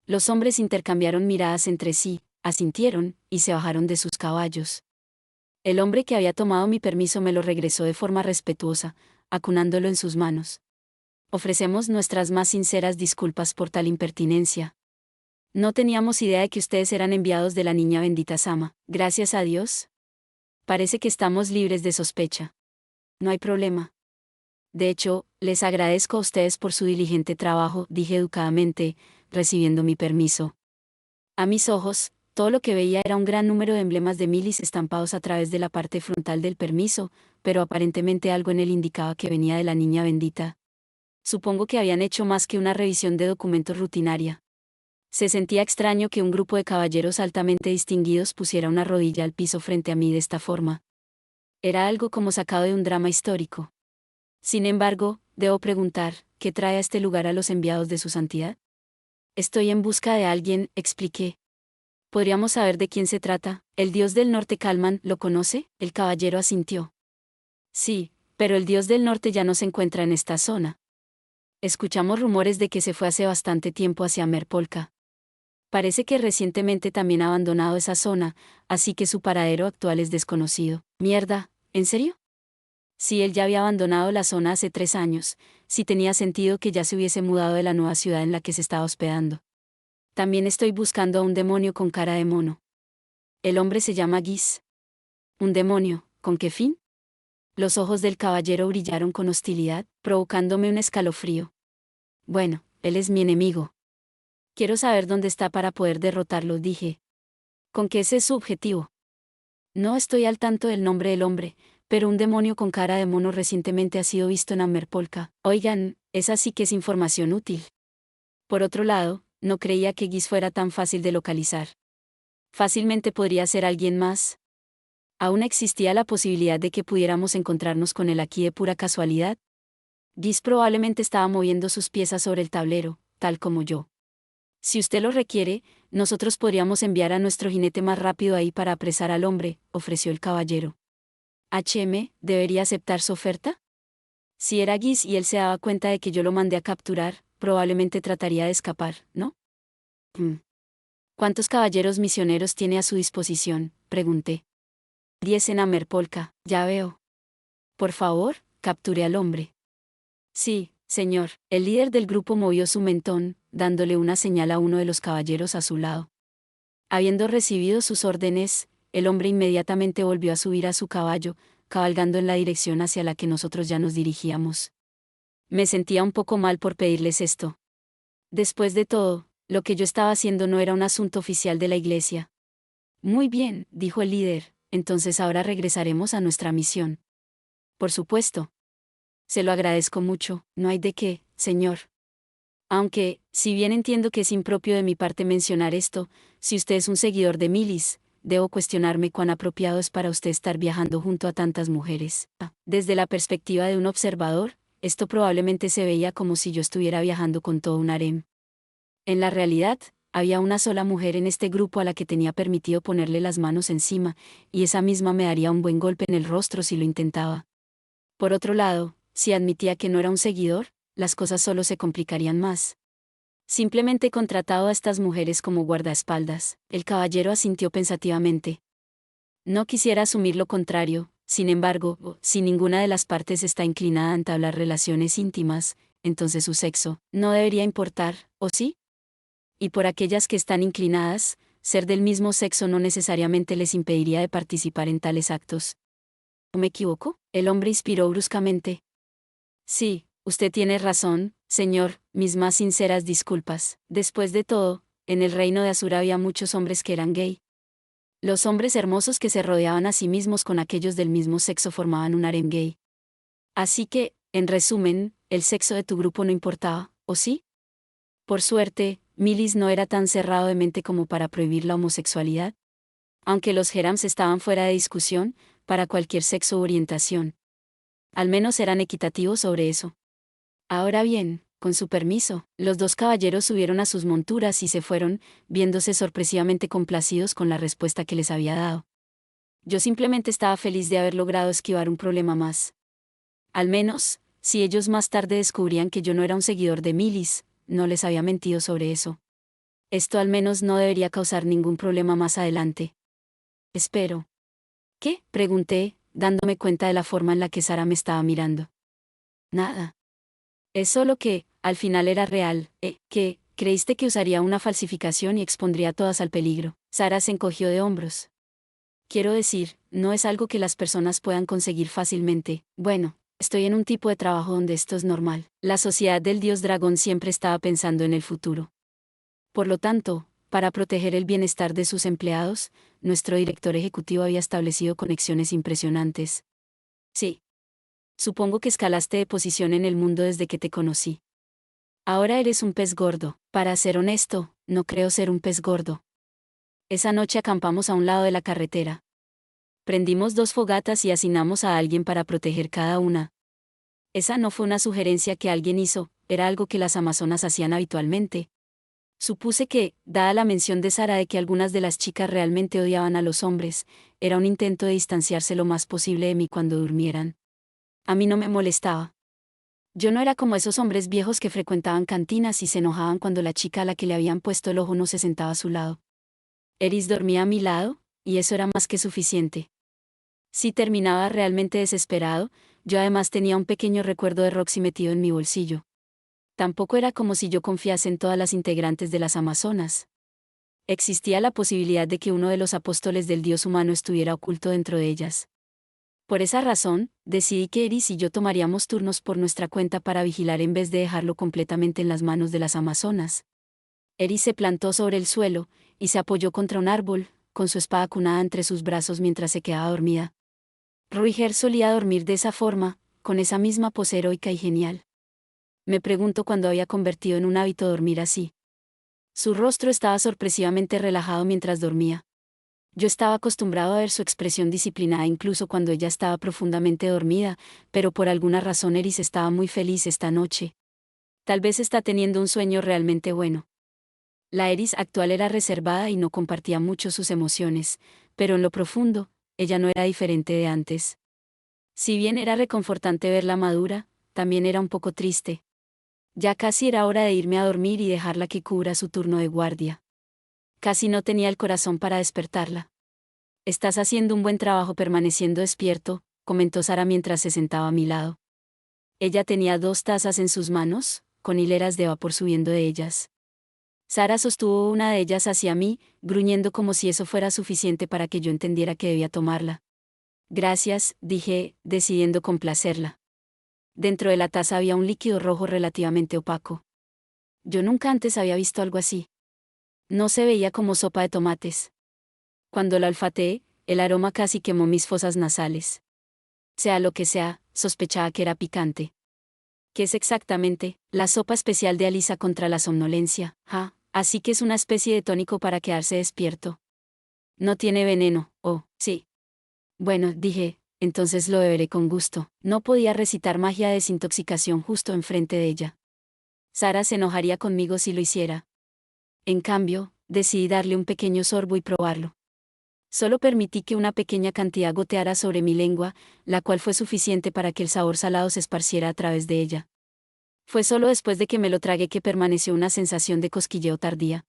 Los hombres intercambiaron miradas entre sí, asintieron, y se bajaron de sus caballos. El hombre que había tomado mi permiso me lo regresó de forma respetuosa, acunándolo en sus manos. Ofrecemos nuestras más sinceras disculpas por tal impertinencia. No teníamos idea de que ustedes eran enviados de la niña bendita Sama. Gracias a Dios. Parece que estamos libres de sospecha. No hay problema. De hecho, les agradezco a ustedes por su diligente trabajo, dije educadamente, recibiendo mi permiso. A mis ojos, todo lo que veía era un gran número de emblemas de Milis estampados a través de la parte frontal del permiso, pero aparentemente algo en él indicaba que venía de la niña bendita. Supongo que habían hecho más que una revisión de documentos rutinaria. Se sentía extraño que un grupo de caballeros altamente distinguidos pusiera una rodilla al piso frente a mí de esta forma. Era algo como sacado de un drama histórico. Sin embargo, debo preguntar, ¿qué trae a este lugar a los enviados de su santidad? Estoy en busca de alguien, expliqué. ¿Podríamos saber de quién se trata? El dios del norte Kalman, ¿lo conoce? El caballero asintió. Sí, pero el dios del norte ya no se encuentra en esta zona. Escuchamos rumores de que se fue hace bastante tiempo hacia Merpolka. Parece que recientemente también ha abandonado esa zona, así que su paradero actual es desconocido. Mierda, ¿en serio? Si él ya había abandonado la zona hace 3 años, sí tenía sentido que ya se hubiese mudado de la nueva ciudad en la que se estaba hospedando. También estoy buscando a un demonio con cara de mono. El hombre se llama Giz. ¿Un demonio? ¿Con qué fin? Los ojos del caballero brillaron con hostilidad, provocándome un escalofrío. Bueno, él es mi enemigo. Quiero saber dónde está para poder derrotarlo, dije. ¿Con qué ese es su objetivo? No estoy al tanto del nombre del hombre, pero un demonio con cara de mono recientemente ha sido visto en Amerpolka. Oigan, esa sí que es información útil. Por otro lado, no creía que Giz fuera tan fácil de localizar. Fácilmente podría ser alguien más. Aún existía la posibilidad de que pudiéramos encontrarnos con él aquí de pura casualidad. Giz probablemente estaba moviendo sus piezas sobre el tablero, tal como yo. Si usted lo requiere, nosotros podríamos enviar a nuestro jinete más rápido ahí para apresar al hombre, ofreció el caballero. ¿Debería aceptar su oferta? Si era Giz y él se daba cuenta de que yo lo mandé a capturar, probablemente trataría de escapar, ¿no? ¿Cuántos caballeros misioneros tiene a su disposición?, pregunté. 10 en Amerpolka, ya veo. Por favor, capture al hombre. Sí, señor. El líder del grupo movió su mentón, dándole una señal a uno de los caballeros a su lado. Habiendo recibido sus órdenes, el hombre inmediatamente volvió a subir a su caballo, cabalgando en la dirección hacia la que nosotros ya nos dirigíamos. Me sentía un poco mal por pedirles esto. Después de todo, lo que yo estaba haciendo no era un asunto oficial de la iglesia. Muy bien, dijo el líder, entonces ahora regresaremos a nuestra misión. Por supuesto. Se lo agradezco mucho, no hay de qué, señor. Aunque, si bien entiendo que es impropio de mi parte mencionar esto, si usted es un seguidor de Milis, debo cuestionarme cuán apropiado es para usted estar viajando junto a tantas mujeres. Desde la perspectiva de un observador, esto probablemente se veía como si yo estuviera viajando con todo un harem. En la realidad, había una sola mujer en este grupo a la que tenía permitido ponerle las manos encima, y esa misma me daría un buen golpe en el rostro si lo intentaba. Por otro lado, si admitía que no era un seguidor, las cosas solo se complicarían más. Simplemente he contratado a estas mujeres como guardaespaldas. El caballero asintió pensativamente. No quisiera asumir lo contrario, sin embargo, si ninguna de las partes está inclinada a entablar relaciones íntimas, entonces su sexo no debería importar, ¿o sí? Y por aquellas que están inclinadas, ser del mismo sexo no necesariamente les impediría de participar en tales actos. ¿No me equivoco? El hombre inspiró bruscamente. Sí, usted tiene razón, señor, mis más sinceras disculpas. Después de todo, en el reino de Asura había muchos hombres que eran gay. Los hombres hermosos que se rodeaban a sí mismos con aquellos del mismo sexo formaban un harem gay. Así que, en resumen, el sexo de tu grupo no importaba, ¿o sí? Por suerte, Milis no era tan cerrado de mente como para prohibir la homosexualidad. Aunque los harems estaban fuera de discusión, para cualquier sexo u orientación. Al menos eran equitativos sobre eso. Ahora bien, con su permiso, los dos caballeros subieron a sus monturas y se fueron, viéndose sorpresivamente complacidos con la respuesta que les había dado. Yo simplemente estaba feliz de haber logrado esquivar un problema más. Al menos, si ellos más tarde descubrían que yo no era un seguidor de Milis, no les había mentido sobre eso. Esto al menos no debería causar ningún problema más adelante. Espero. ¿Qué? Pregunté, dándome cuenta de la forma en la que Sara me estaba mirando. Nada. Es solo que, al final era real, que, creíste que usaría una falsificación y expondría a todas al peligro. Sara se encogió de hombros. Quiero decir, no es algo que las personas puedan conseguir fácilmente. Bueno, estoy en un tipo de trabajo donde esto es normal. La sociedad del dios dragón siempre estaba pensando en el futuro. Por lo tanto, para proteger el bienestar de sus empleados, nuestro director ejecutivo había establecido conexiones impresionantes. Sí. Supongo que escalaste de posición en el mundo desde que te conocí. Ahora eres un pez gordo. Para ser honesto, no creo ser un pez gordo. Esa noche acampamos a un lado de la carretera. Prendimos 2 fogatas y asignamos a alguien para proteger cada una. Esa no fue una sugerencia que alguien hizo, era algo que las amazonas hacían habitualmente. Supuse que, dada la mención de Sara de que algunas de las chicas realmente odiaban a los hombres, era un intento de distanciarse lo más posible de mí cuando durmieran. A mí no me molestaba. Yo no era como esos hombres viejos que frecuentaban cantinas y se enojaban cuando la chica a la que le habían puesto el ojo no se sentaba a su lado. Eris dormía a mi lado, y eso era más que suficiente. Si terminaba realmente desesperado, yo además tenía un pequeño recuerdo de Roxy metido en mi bolsillo. Tampoco era como si yo confiase en todas las integrantes de las Amazonas. Existía la posibilidad de que uno de los apóstoles del dios humano estuviera oculto dentro de ellas. Por esa razón, decidí que Eris y yo tomaríamos turnos por nuestra cuenta para vigilar en vez de dejarlo completamente en las manos de las Amazonas. Eris se plantó sobre el suelo, y se apoyó contra un árbol, con su espada cunada entre sus brazos mientras se quedaba dormida. Ruiger solía dormir de esa forma, con esa misma pose heroica y genial. Me pregunto cuándo había convertido en un hábito dormir así. Su rostro estaba sorpresivamente relajado mientras dormía. Yo estaba acostumbrado a ver su expresión disciplinada incluso cuando ella estaba profundamente dormida, pero por alguna razón Eris estaba muy feliz esta noche. Tal vez está teniendo un sueño realmente bueno. La Eris actual era reservada y no compartía mucho sus emociones, pero en lo profundo, ella no era diferente de antes. Si bien era reconfortante verla madura, también era un poco triste. Ya casi era hora de irme a dormir y dejarla que cubra su turno de guardia. Casi no tenía el corazón para despertarla. Estás haciendo un buen trabajo permaneciendo despierto, comentó Sara mientras se sentaba a mi lado. Ella tenía 2 tazas en sus manos, con hileras de vapor subiendo de ellas. Sara sostuvo una de ellas hacia mí, gruñendo como si eso fuera suficiente para que yo entendiera que debía tomarla. Gracias, dije, decidiendo complacerla. Dentro de la taza había un líquido rojo relativamente opaco. Yo nunca antes había visto algo así. No se veía como sopa de tomates. Cuando la olfateé, el aroma casi quemó mis fosas nasales. Sea lo que sea, sospechaba que era picante. ¿Qué es exactamente? La sopa especial de Alisa contra la somnolencia, así que es una especie de tónico para quedarse despierto. No tiene veneno, oh, sí. Bueno, dije, entonces lo beberé con gusto. No podía recitar magia de desintoxicación justo enfrente de ella. Sara se enojaría conmigo si lo hiciera. En cambio, decidí darle un pequeño sorbo y probarlo. Solo permití que una pequeña cantidad goteara sobre mi lengua, la cual fue suficiente para que el sabor salado se esparciera a través de ella. Fue solo después de que me lo tragué que permaneció una sensación de cosquilleo tardía.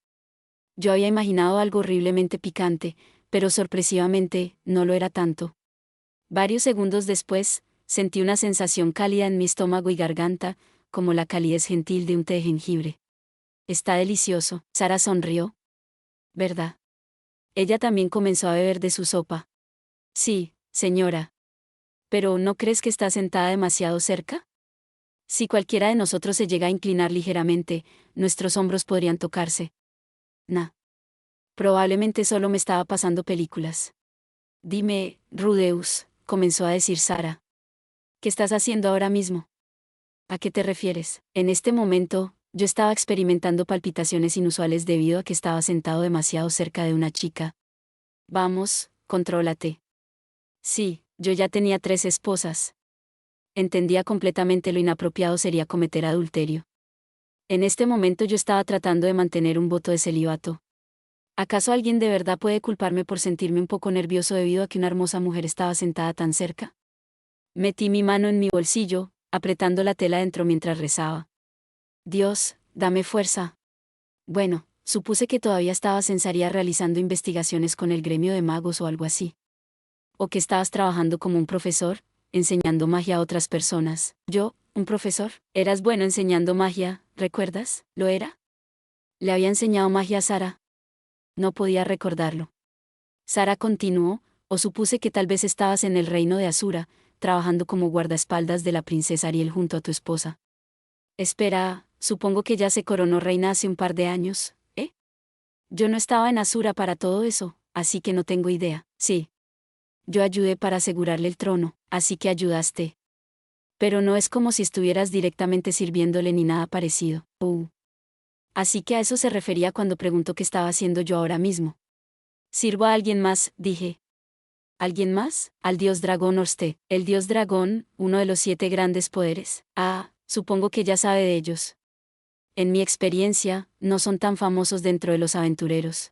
Yo había imaginado algo horriblemente picante, pero sorpresivamente, no lo era tanto. Varios segundos después, sentí una sensación cálida en mi estómago y garganta, como la calidez gentil de un té de jengibre. Está delicioso, Sara sonrió. ¿Verdad? Ella también comenzó a beber de su sopa. Sí, señora. ¿Pero no crees que está sentada demasiado cerca? Si cualquiera de nosotros se llega a inclinar ligeramente, nuestros hombros podrían tocarse. Nah. Probablemente solo me estaba pasando películas. Dime, Rudeus, comenzó a decir Sara. ¿Qué estás haciendo ahora mismo? ¿A qué te refieres? En este momento, yo estaba experimentando palpitaciones inusuales debido a que estaba sentado demasiado cerca de una chica. Vamos, contrólate. Sí, yo ya tenía 3 esposas. Entendía completamente lo inapropiado sería cometer adulterio. En este momento yo estaba tratando de mantener un voto de celibato. ¿Acaso alguien de verdad puede culparme por sentirme un poco nervioso debido a que una hermosa mujer estaba sentada tan cerca? Metí mi mano en mi bolsillo, apretando la tela dentro mientras rezaba. Dios, dame fuerza. Bueno, supuse que todavía estabas en Saria realizando investigaciones con el gremio de magos o algo así. O que estabas trabajando como un profesor, enseñando magia a otras personas. Yo, un profesor, eras bueno enseñando magia, ¿recuerdas? ¿Lo era? Le había enseñado magia a Sara. No podía recordarlo. Sara continuó, o supuse que tal vez estabas en el reino de Asura, trabajando como guardaespaldas de la princesa Ariel junto a tu esposa. Espera, supongo que ya se coronó reina hace un par de años, ¿eh? Yo no estaba en Asura para todo eso, así que no tengo idea. Sí. Yo ayudé para asegurarle el trono, así que ayudaste. Pero no es como si estuvieras directamente sirviéndole ni nada parecido. Así que a eso se refería cuando preguntó qué estaba haciendo yo ahora mismo. Sirvo a alguien más, dije. ¿Alguien más? Al dios dragón Orsted. El dios dragón, uno de los 7 grandes poderes. Ah, supongo que ya sabe de ellos. En mi experiencia, no son tan famosos dentro de los aventureros.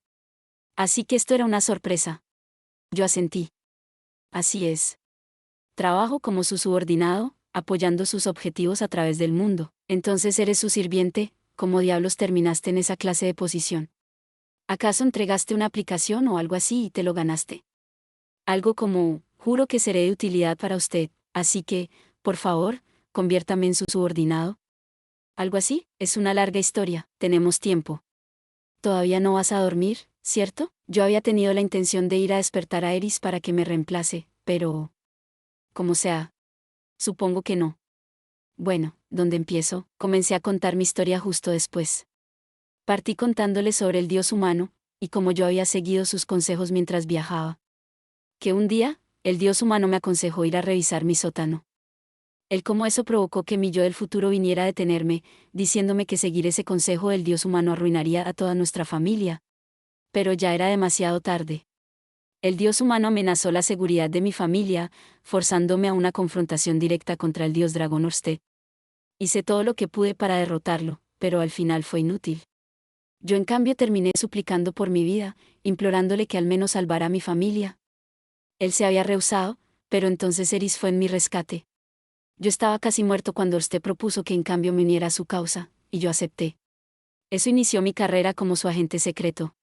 Así que esto era una sorpresa. Yo asentí. Así es. Trabajo como su subordinado, apoyando sus objetivos a través del mundo. Entonces eres su sirviente, ¿cómo diablos terminaste en esa clase de posición? ¿Acaso entregaste una aplicación o algo así y te lo ganaste? Algo como, juro que seré de utilidad para usted, así que, por favor, conviértame en su subordinado. Algo así, es una larga historia, tenemos tiempo. Todavía no vas a dormir, ¿cierto? Yo había tenido la intención de ir a despertar a Eris para que me reemplace, pero... como sea. Supongo que no. Bueno, ¿dónde empiezo? Comencé a contar mi historia justo después. Partí contándole sobre el dios humano, y cómo yo había seguido sus consejos mientras viajaba. Que un día, el dios humano me aconsejó ir a revisar mi sótano. El cómo eso provocó que mi yo del futuro viniera a detenerme, diciéndome que seguir ese consejo del dios humano arruinaría a toda nuestra familia. Pero ya era demasiado tarde. El dios humano amenazó la seguridad de mi familia, forzándome a una confrontación directa contra el dios dragón Orsted. Hice todo lo que pude para derrotarlo, pero al final fue inútil. Yo en cambio terminé suplicando por mi vida, implorándole que al menos salvara a mi familia. Él se había rehusado, pero entonces Eris fue en mi rescate. Yo estaba casi muerto cuando Orsted propuso que en cambio me uniera a su causa, y yo acepté. Eso inició mi carrera como su agente secreto.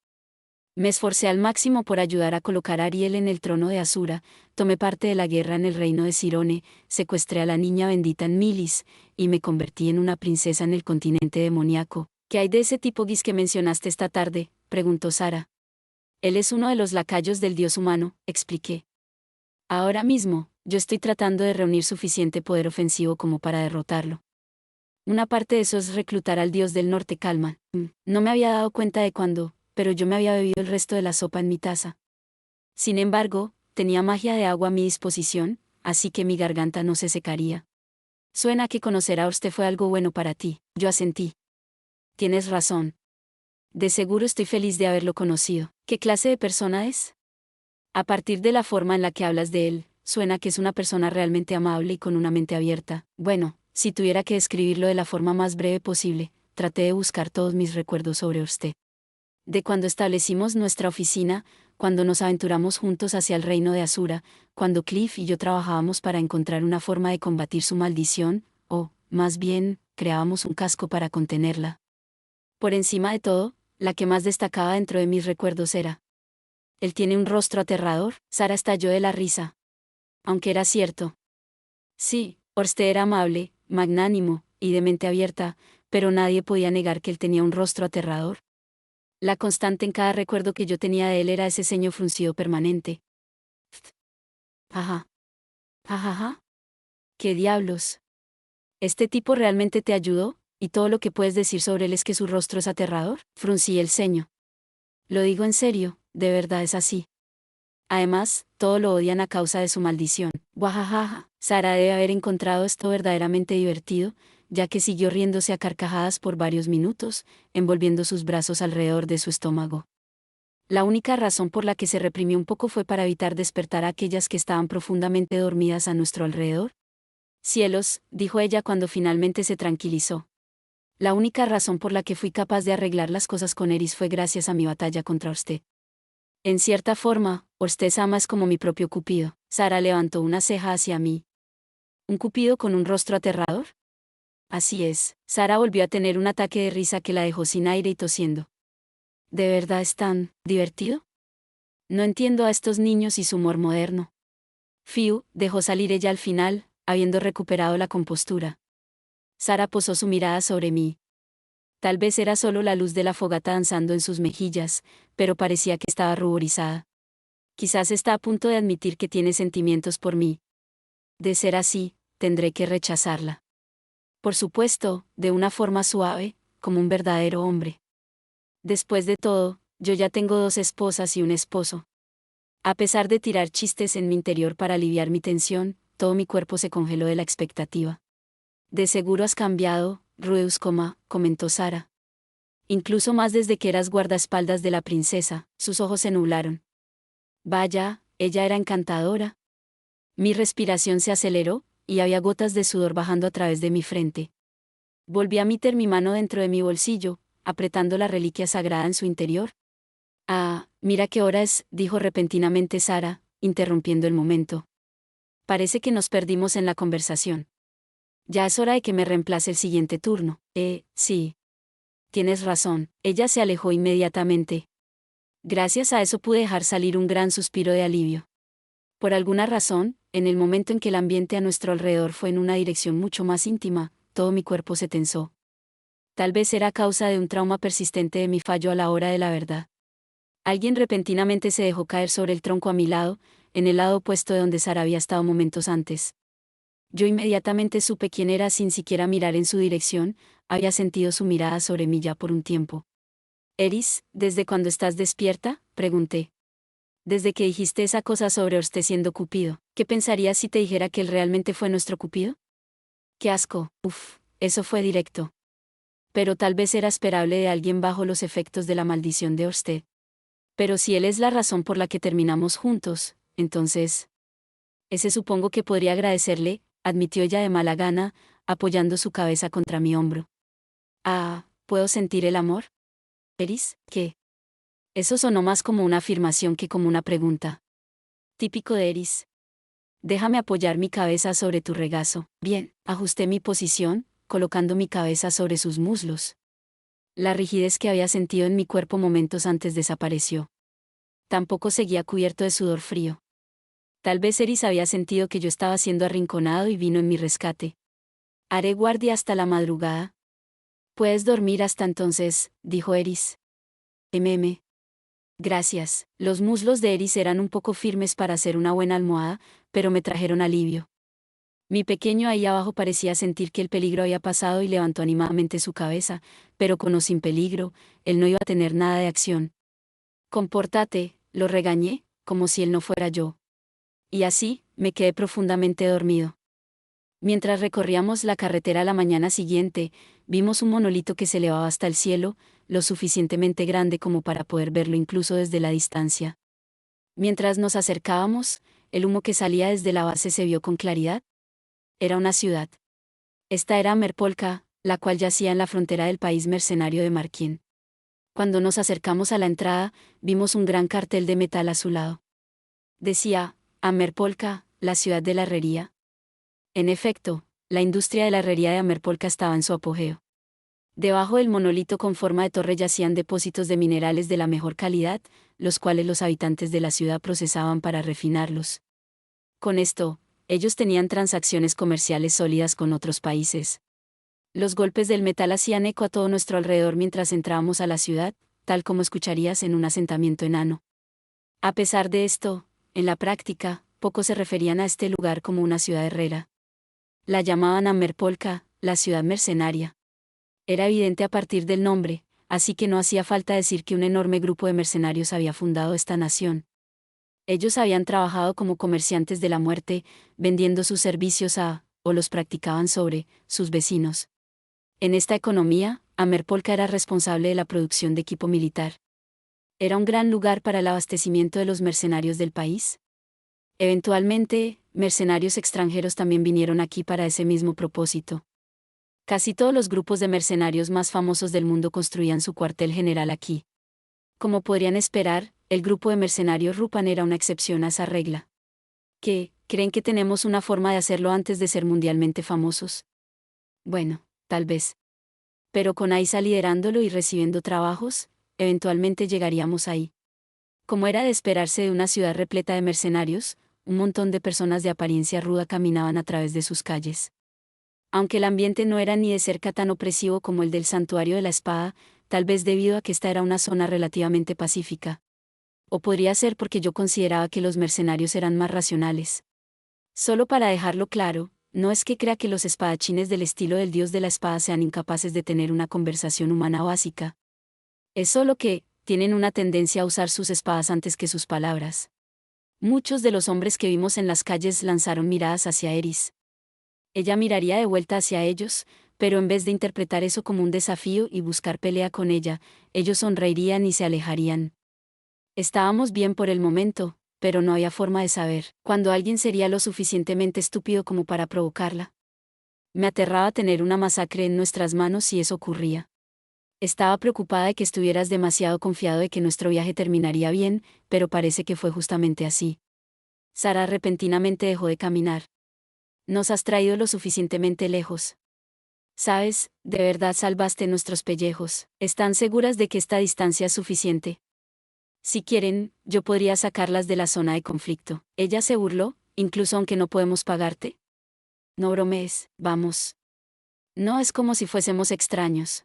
Me esforcé al máximo por ayudar a colocar a Ariel en el trono de Asura, tomé parte de la guerra en el reino de Sirone, secuestré a la niña bendita en Milis, y me convertí en una princesa en el continente demoníaco. ¿Qué hay de ese tipo Gis que mencionaste esta tarde?, preguntó Sara. Él es uno de los lacayos del dios humano, expliqué. Ahora mismo, yo estoy tratando de reunir suficiente poder ofensivo como para derrotarlo. Una parte de eso es reclutar al dios del norte Calma. No me había dado cuenta de cuándo, pero yo me había bebido el resto de la sopa en mi taza. Sin embargo, tenía magia de agua a mi disposición, así que mi garganta no se secaría. Suena que conocer a usted fue algo bueno para ti, yo asentí. Tienes razón. De seguro estoy feliz de haberlo conocido. ¿Qué clase de persona es? A partir de la forma en la que hablas de él, suena que es una persona realmente amable y con una mente abierta. Bueno, si tuviera que describirlo de la forma más breve posible, traté de buscar todos mis recuerdos sobre usted. De cuando establecimos nuestra oficina, cuando nos aventuramos juntos hacia el reino de Asura, cuando Cliff y yo trabajábamos para encontrar una forma de combatir su maldición, o, más bien, creábamos un casco para contenerla. Por encima de todo, la que más destacaba dentro de mis recuerdos era: él tiene un rostro aterrador. Sara estalló de la risa. Aunque era cierto. Sí, Orste era amable, magnánimo, y de mente abierta, pero nadie podía negar que él tenía un rostro aterrador. La constante en cada recuerdo que yo tenía de él era ese ceño fruncido permanente. Ajá. Ajaja. ¿Qué diablos? ¿Este tipo realmente te ayudó? ¿Y todo lo que puedes decir sobre él es que su rostro es aterrador? Fruncí el ceño. Lo digo en serio, de verdad es así. Además, todo lo odian a causa de su maldición. Guajajaja. Sara debe haber encontrado esto verdaderamente divertido, ya que siguió riéndose a carcajadas por varios minutos, envolviendo sus brazos alrededor de su estómago. La única razón por la que se reprimió un poco fue para evitar despertar a aquellas que estaban profundamente dormidas a nuestro alrededor. Cielos, dijo ella cuando finalmente se tranquilizó. La única razón por la que fui capaz de arreglar las cosas con Eris fue gracias a mi batalla contra usted. En cierta forma, Orste-sama es como mi propio Cupido. Sara levantó una ceja hacia mí. ¿Un Cupido con un rostro aterrador? Así es. Sara volvió a tener un ataque de risa que la dejó sin aire y tosiendo. ¿De verdad es tan divertido? No entiendo a estos niños y su humor moderno. Fiu, dejó salir ella al final, habiendo recuperado la compostura. Sara posó su mirada sobre mí. Tal vez era solo la luz de la fogata danzando en sus mejillas, pero parecía que estaba ruborizada. Quizás está a punto de admitir que tiene sentimientos por mí. De ser así, tendré que rechazarla. Por supuesto, de una forma suave, como un verdadero hombre. Después de todo, yo ya tengo 2 esposas y un esposo. A pesar de tirar chistes en mi interior para aliviar mi tensión, todo mi cuerpo se congeló de la expectativa. De seguro has cambiado, Rueus, comentó Sara. Incluso más desde que eras guardaespaldas de la princesa. Sus ojos se nublaron. Vaya, ella era encantadora. Mi respiración se aceleró, y había gotas de sudor bajando a través de mi frente. Volví a meter mi mano dentro de mi bolsillo, apretando la reliquia sagrada en su interior. Ah, mira qué hora es, dijo repentinamente Sara, interrumpiendo el momento. Parece que nos perdimos en la conversación. Ya es hora de que me reemplace el siguiente turno. Sí. Tienes razón, ella se alejó inmediatamente. Gracias a eso pude dejar salir un gran suspiro de alivio. Por alguna razón, en el momento en que el ambiente a nuestro alrededor fue en una dirección mucho más íntima, todo mi cuerpo se tensó. Tal vez era a causa de un trauma persistente de mi fallo a la hora de la verdad. Alguien repentinamente se dejó caer sobre el tronco a mi lado, en el lado opuesto de donde Sara había estado momentos antes. Yo inmediatamente supe quién era sin siquiera mirar en su dirección, había sentido su mirada sobre mí ya por un tiempo. «Eris, ¿desde cuándo estás despierta?», pregunté. «Desde que dijiste esa cosa sobre Orste siendo Cupido. ¿Qué pensarías si te dijera que él realmente fue nuestro Cupido?» «Qué asco, eso fue directo. Pero tal vez era esperable de alguien bajo los efectos de la maldición de Orste. Pero si él es la razón por la que terminamos juntos, entonces... Ese supongo que podría agradecerle», admitió ella de mala gana, apoyando su cabeza contra mi hombro. «Ah, ¿puedo sentir el amor? ¿Eris? ¿Qué?» Eso sonó más como una afirmación que como una pregunta. Típico de Eris. «Déjame apoyar mi cabeza sobre tu regazo». Bien, ajusté mi posición, colocando mi cabeza sobre sus muslos. La rigidez que había sentido en mi cuerpo momentos antes desapareció. Tampoco seguía cubierto de sudor frío. Tal vez Eris había sentido que yo estaba siendo arrinconado y vino en mi rescate. «Haré guardia hasta la madrugada». «Puedes dormir hasta entonces», dijo Eris. Gracias. Los muslos de Eris eran un poco firmes para hacer una buena almohada, pero me trajeron alivio. Mi pequeño ahí abajo parecía sentir que el peligro había pasado y levantó animadamente su cabeza, pero con o sin peligro, él no iba a tener nada de acción. «Compórtate», lo regañé, como si él no fuera yo. Y así, me quedé profundamente dormido. Mientras recorríamos la carretera la mañana siguiente, vimos un monolito que se elevaba hasta el cielo, lo suficientemente grande como para poder verlo incluso desde la distancia. Mientras nos acercábamos, el humo que salía desde la base se vio con claridad. Era una ciudad. Esta era Amerpolka, la cual yacía en la frontera del país mercenario de Marquín. Cuando nos acercamos a la entrada, vimos un gran cartel de metal azulado. Decía, Amerpolka, la ciudad de la herrería. En efecto, La industria de la herrería de Amerpolka estaba en su apogeo. Debajo del monolito con forma de torre yacían depósitos de minerales de la mejor calidad, los cuales los habitantes de la ciudad procesaban para refinarlos. Con esto, ellos tenían transacciones comerciales sólidas con otros países. Los golpes del metal hacían eco a todo nuestro alrededor mientras entrábamos a la ciudad, tal como escucharías en un asentamiento enano. A pesar de esto, en la práctica, pocos se referían a este lugar como una ciudad herrera. La llamaban Amerpolka, la ciudad mercenaria. Era evidente a partir del nombre, así que no hacía falta decir que un enorme grupo de mercenarios había fundado esta nación. Ellos habían trabajado como comerciantes de la muerte, vendiendo sus servicios o los practicaban sobre, sus vecinos. En esta economía, Amerpolka era responsable de la producción de equipo militar. Era un gran lugar para el abastecimiento de los mercenarios del país. Eventualmente, mercenarios extranjeros también vinieron aquí para ese mismo propósito. Casi todos los grupos de mercenarios más famosos del mundo construían su cuartel general aquí. Como podrían esperar, el grupo de mercenarios Rupan era una excepción a esa regla. ¿Qué? ¿Creen que tenemos una forma de hacerlo antes de ser mundialmente famosos? Bueno, tal vez. Pero con Aiza liderándolo y recibiendo trabajos, eventualmente llegaríamos ahí. Como era de esperarse de una ciudad repleta de mercenarios, un montón de personas de apariencia ruda caminaban a través de sus calles. Aunque el ambiente no era ni de cerca tan opresivo como el del Santuario de la Espada, tal vez debido a que esta era una zona relativamente pacífica. O podría ser porque yo consideraba que los mercenarios eran más racionales. Solo para dejarlo claro, no es que crea que los espadachines del estilo del dios de la espada sean incapaces de tener una conversación humana básica. Es solo que, tienen una tendencia a usar sus espadas antes que sus palabras. Muchos de los hombres que vimos en las calles lanzaron miradas hacia Eris. Ella miraría de vuelta hacia ellos, pero en vez de interpretar eso como un desafío y buscar pelea con ella, ellos sonreirían y se alejarían. Estábamos bien por el momento, pero no había forma de saber cuándo alguien sería lo suficientemente estúpido como para provocarla. Me aterraba tener una masacre en nuestras manos si eso ocurría. Estaba preocupada de que estuvieras demasiado confiado de que nuestro viaje terminaría bien, pero parece que fue justamente así. Sara repentinamente dejó de caminar. Nos has traído lo suficientemente lejos. Sabes, de verdad salvaste nuestros pellejos. ¿Están seguras de que esta distancia es suficiente? Si quieren, yo podría sacarlas de la zona de conflicto. Ella se burló, incluso aunque no podemos pagarte. No bromees, vamos. No es como si fuésemos extraños.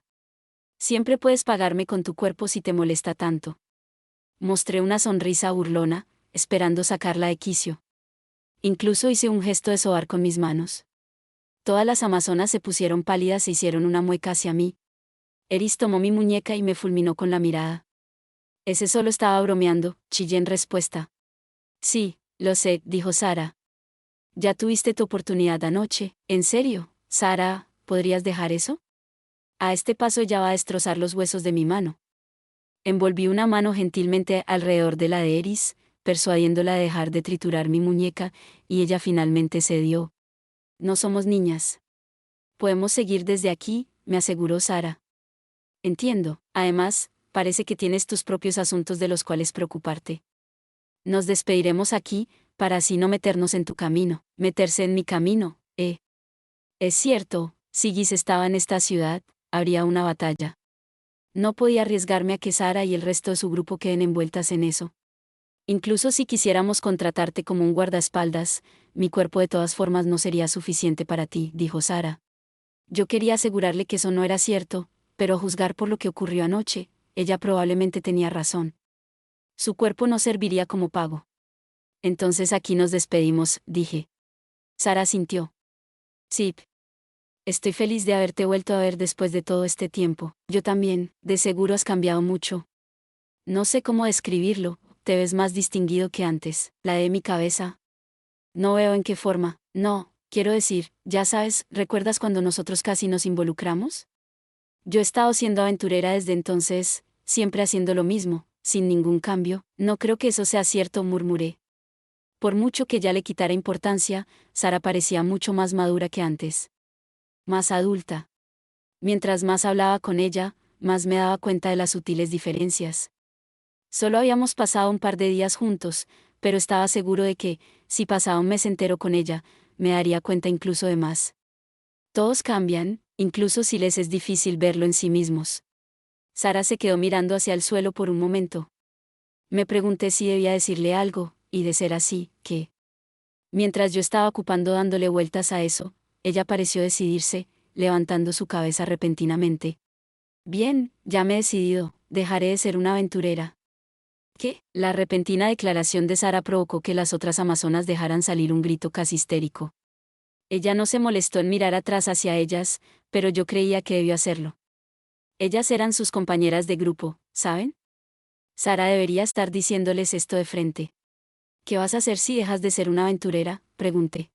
Siempre puedes pagarme con tu cuerpo si te molesta tanto. Mostré una sonrisa burlona, esperando sacarla de quicio. Incluso hice un gesto de sobar con mis manos. Todas las amazonas se pusieron pálidas e hicieron una mueca hacia mí. Eris tomó mi muñeca y me fulminó con la mirada. Ese solo estaba bromeando, chillé en respuesta. Sí, lo sé, dijo Sara. Ya tuviste tu oportunidad anoche. ¿En serio, Sara, podrías dejar eso? A este paso ella va a destrozar los huesos de mi mano. Envolví una mano gentilmente alrededor de la de Eris, persuadiéndola de dejar de triturar mi muñeca, y ella finalmente cedió. No somos niñas. Podemos seguir desde aquí, me aseguró Sara. Entiendo. Además, parece que tienes tus propios asuntos de los cuales preocuparte. Nos despediremos aquí, para así no meternos en tu camino. Meterse en mi camino, ¿eh? Es cierto, si Gis estaba en esta ciudad, habría una batalla. No podía arriesgarme a que Sara y el resto de su grupo queden envueltas en eso. Incluso si quisiéramos contratarte como un guardaespaldas, mi cuerpo de todas formas no sería suficiente para ti, dijo Sara. Yo quería asegurarle que eso no era cierto, pero a juzgar por lo que ocurrió anoche, ella probablemente tenía razón. Su cuerpo no serviría como pago. Entonces aquí nos despedimos, dije. Sara sintió. Sí. Estoy feliz de haberte vuelto a ver después de todo este tiempo. Yo también, de seguro has cambiado mucho. No sé cómo describirlo, te ves más distinguido que antes. La de mi cabeza. No veo en qué forma. No, quiero decir, ya sabes, ¿recuerdas cuando nosotros casi nos involucramos? Yo he estado siendo aventurera desde entonces, siempre haciendo lo mismo, sin ningún cambio. No creo que eso sea cierto, murmuré. Por mucho que ya le quitara importancia, Sara parecía mucho más madura que antes. Más adulta. Mientras más hablaba con ella, más me daba cuenta de las sutiles diferencias. Solo habíamos pasado un par de días juntos, pero estaba seguro de que, si pasaba un mes entero con ella, me daría cuenta incluso de más. Todos cambian, incluso si les es difícil verlo en sí mismos. Sara se quedó mirando hacia el suelo por un momento. Me pregunté si debía decirle algo, y de ser así, ¿qué? Mientras yo estaba ocupando dándole vueltas a eso, ella pareció decidirse, levantando su cabeza repentinamente. Bien, ya me he decidido, dejaré de ser una aventurera. ¿Qué? La repentina declaración de Sara provocó que las otras amazonas dejaran salir un grito casi histérico. Ella no se molestó en mirar atrás hacia ellas, pero yo creía que debió hacerlo. Ellas eran sus compañeras de grupo, ¿saben? Sara debería estar diciéndoles esto de frente. ¿Qué vas a hacer si dejas de ser una aventurera?, pregunté.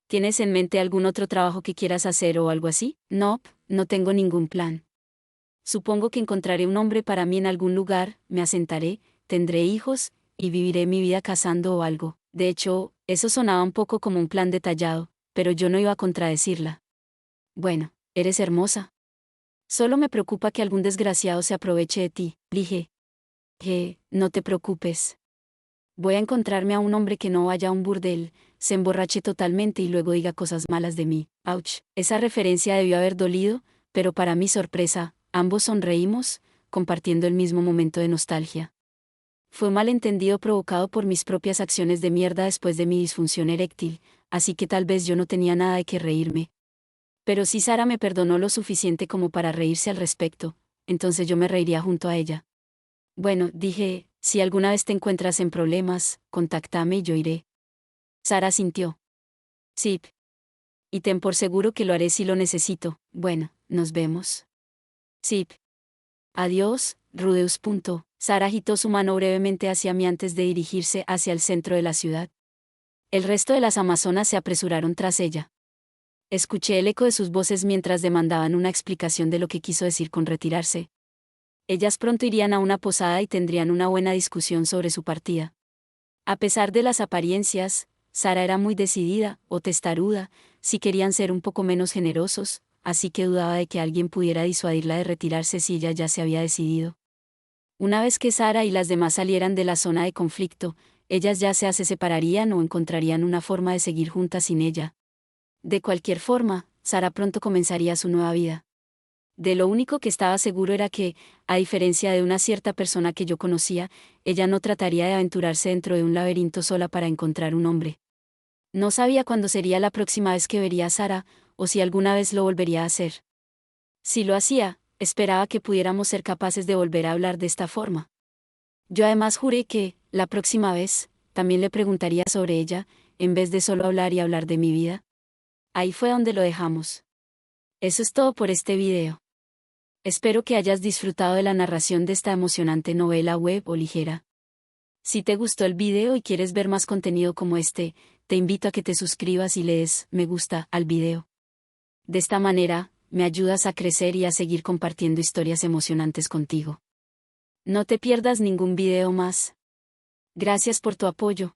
¿Tienes en mente algún otro trabajo que quieras hacer o algo así? No, no tengo ningún plan. Supongo que encontraré un hombre para mí en algún lugar, me asentaré, tendré hijos, y viviré mi vida cazando o algo. De hecho, eso sonaba un poco como un plan detallado, pero yo no iba a contradecirla. Bueno, eres hermosa. Solo me preocupa que algún desgraciado se aproveche de ti, dije. No te preocupes. Voy a encontrarme a un hombre que no vaya a un burdel, se emborrache totalmente y luego diga cosas malas de mí. Ouch. Esa referencia debió haber dolido, pero para mi sorpresa, ambos sonreímos, compartiendo el mismo momento de nostalgia. Fue un malentendido provocado por mis propias acciones de mierda después de mi disfunción eréctil, así que tal vez yo no tenía nada de qué reírme. Pero si Sara me perdonó lo suficiente como para reírse al respecto, entonces yo me reiría junto a ella. Bueno, dije, si alguna vez te encuentras en problemas, contáctame y yo iré. Sara sintió. Sí. Y ten por seguro que lo haré si lo necesito. Bueno, nos vemos. Sí. Adiós, Rudeus. Sara agitó su mano brevemente hacia mí antes de dirigirse hacia el centro de la ciudad. El resto de las amazonas se apresuraron tras ella. Escuché el eco de sus voces mientras demandaban una explicación de lo que quiso decir con retirarse. Ellas pronto irían a una posada y tendrían una buena discusión sobre su partida. A pesar de las apariencias, Sara era muy decidida, o testaruda, si querían ser un poco menos generosos, así que dudaba de que alguien pudiera disuadirla de retirarse si ella ya se había decidido. Una vez que Sara y las demás salieran de la zona de conflicto, ellas ya se separarían o encontrarían una forma de seguir juntas sin ella. De cualquier forma, Sara pronto comenzaría su nueva vida. De lo único que estaba seguro era que, a diferencia de una cierta persona que yo conocía, ella no trataría de aventurarse dentro de un laberinto sola para encontrar un hombre. No sabía cuándo sería la próxima vez que vería a Sara, o si alguna vez lo volvería a hacer. Si lo hacía, esperaba que pudiéramos ser capaces de volver a hablar de esta forma. Yo además juré que, la próxima vez, también le preguntaría sobre ella, en vez de solo hablar y hablar de mi vida. Ahí fue donde lo dejamos. Eso es todo por este video. Espero que hayas disfrutado de la narración de esta emocionante novela web o ligera. Si te gustó el video y quieres ver más contenido como este, te invito a que te suscribas y le des me gusta al video. De esta manera, me ayudas a crecer y a seguir compartiendo historias emocionantes contigo. No te pierdas ningún video más. Gracias por tu apoyo.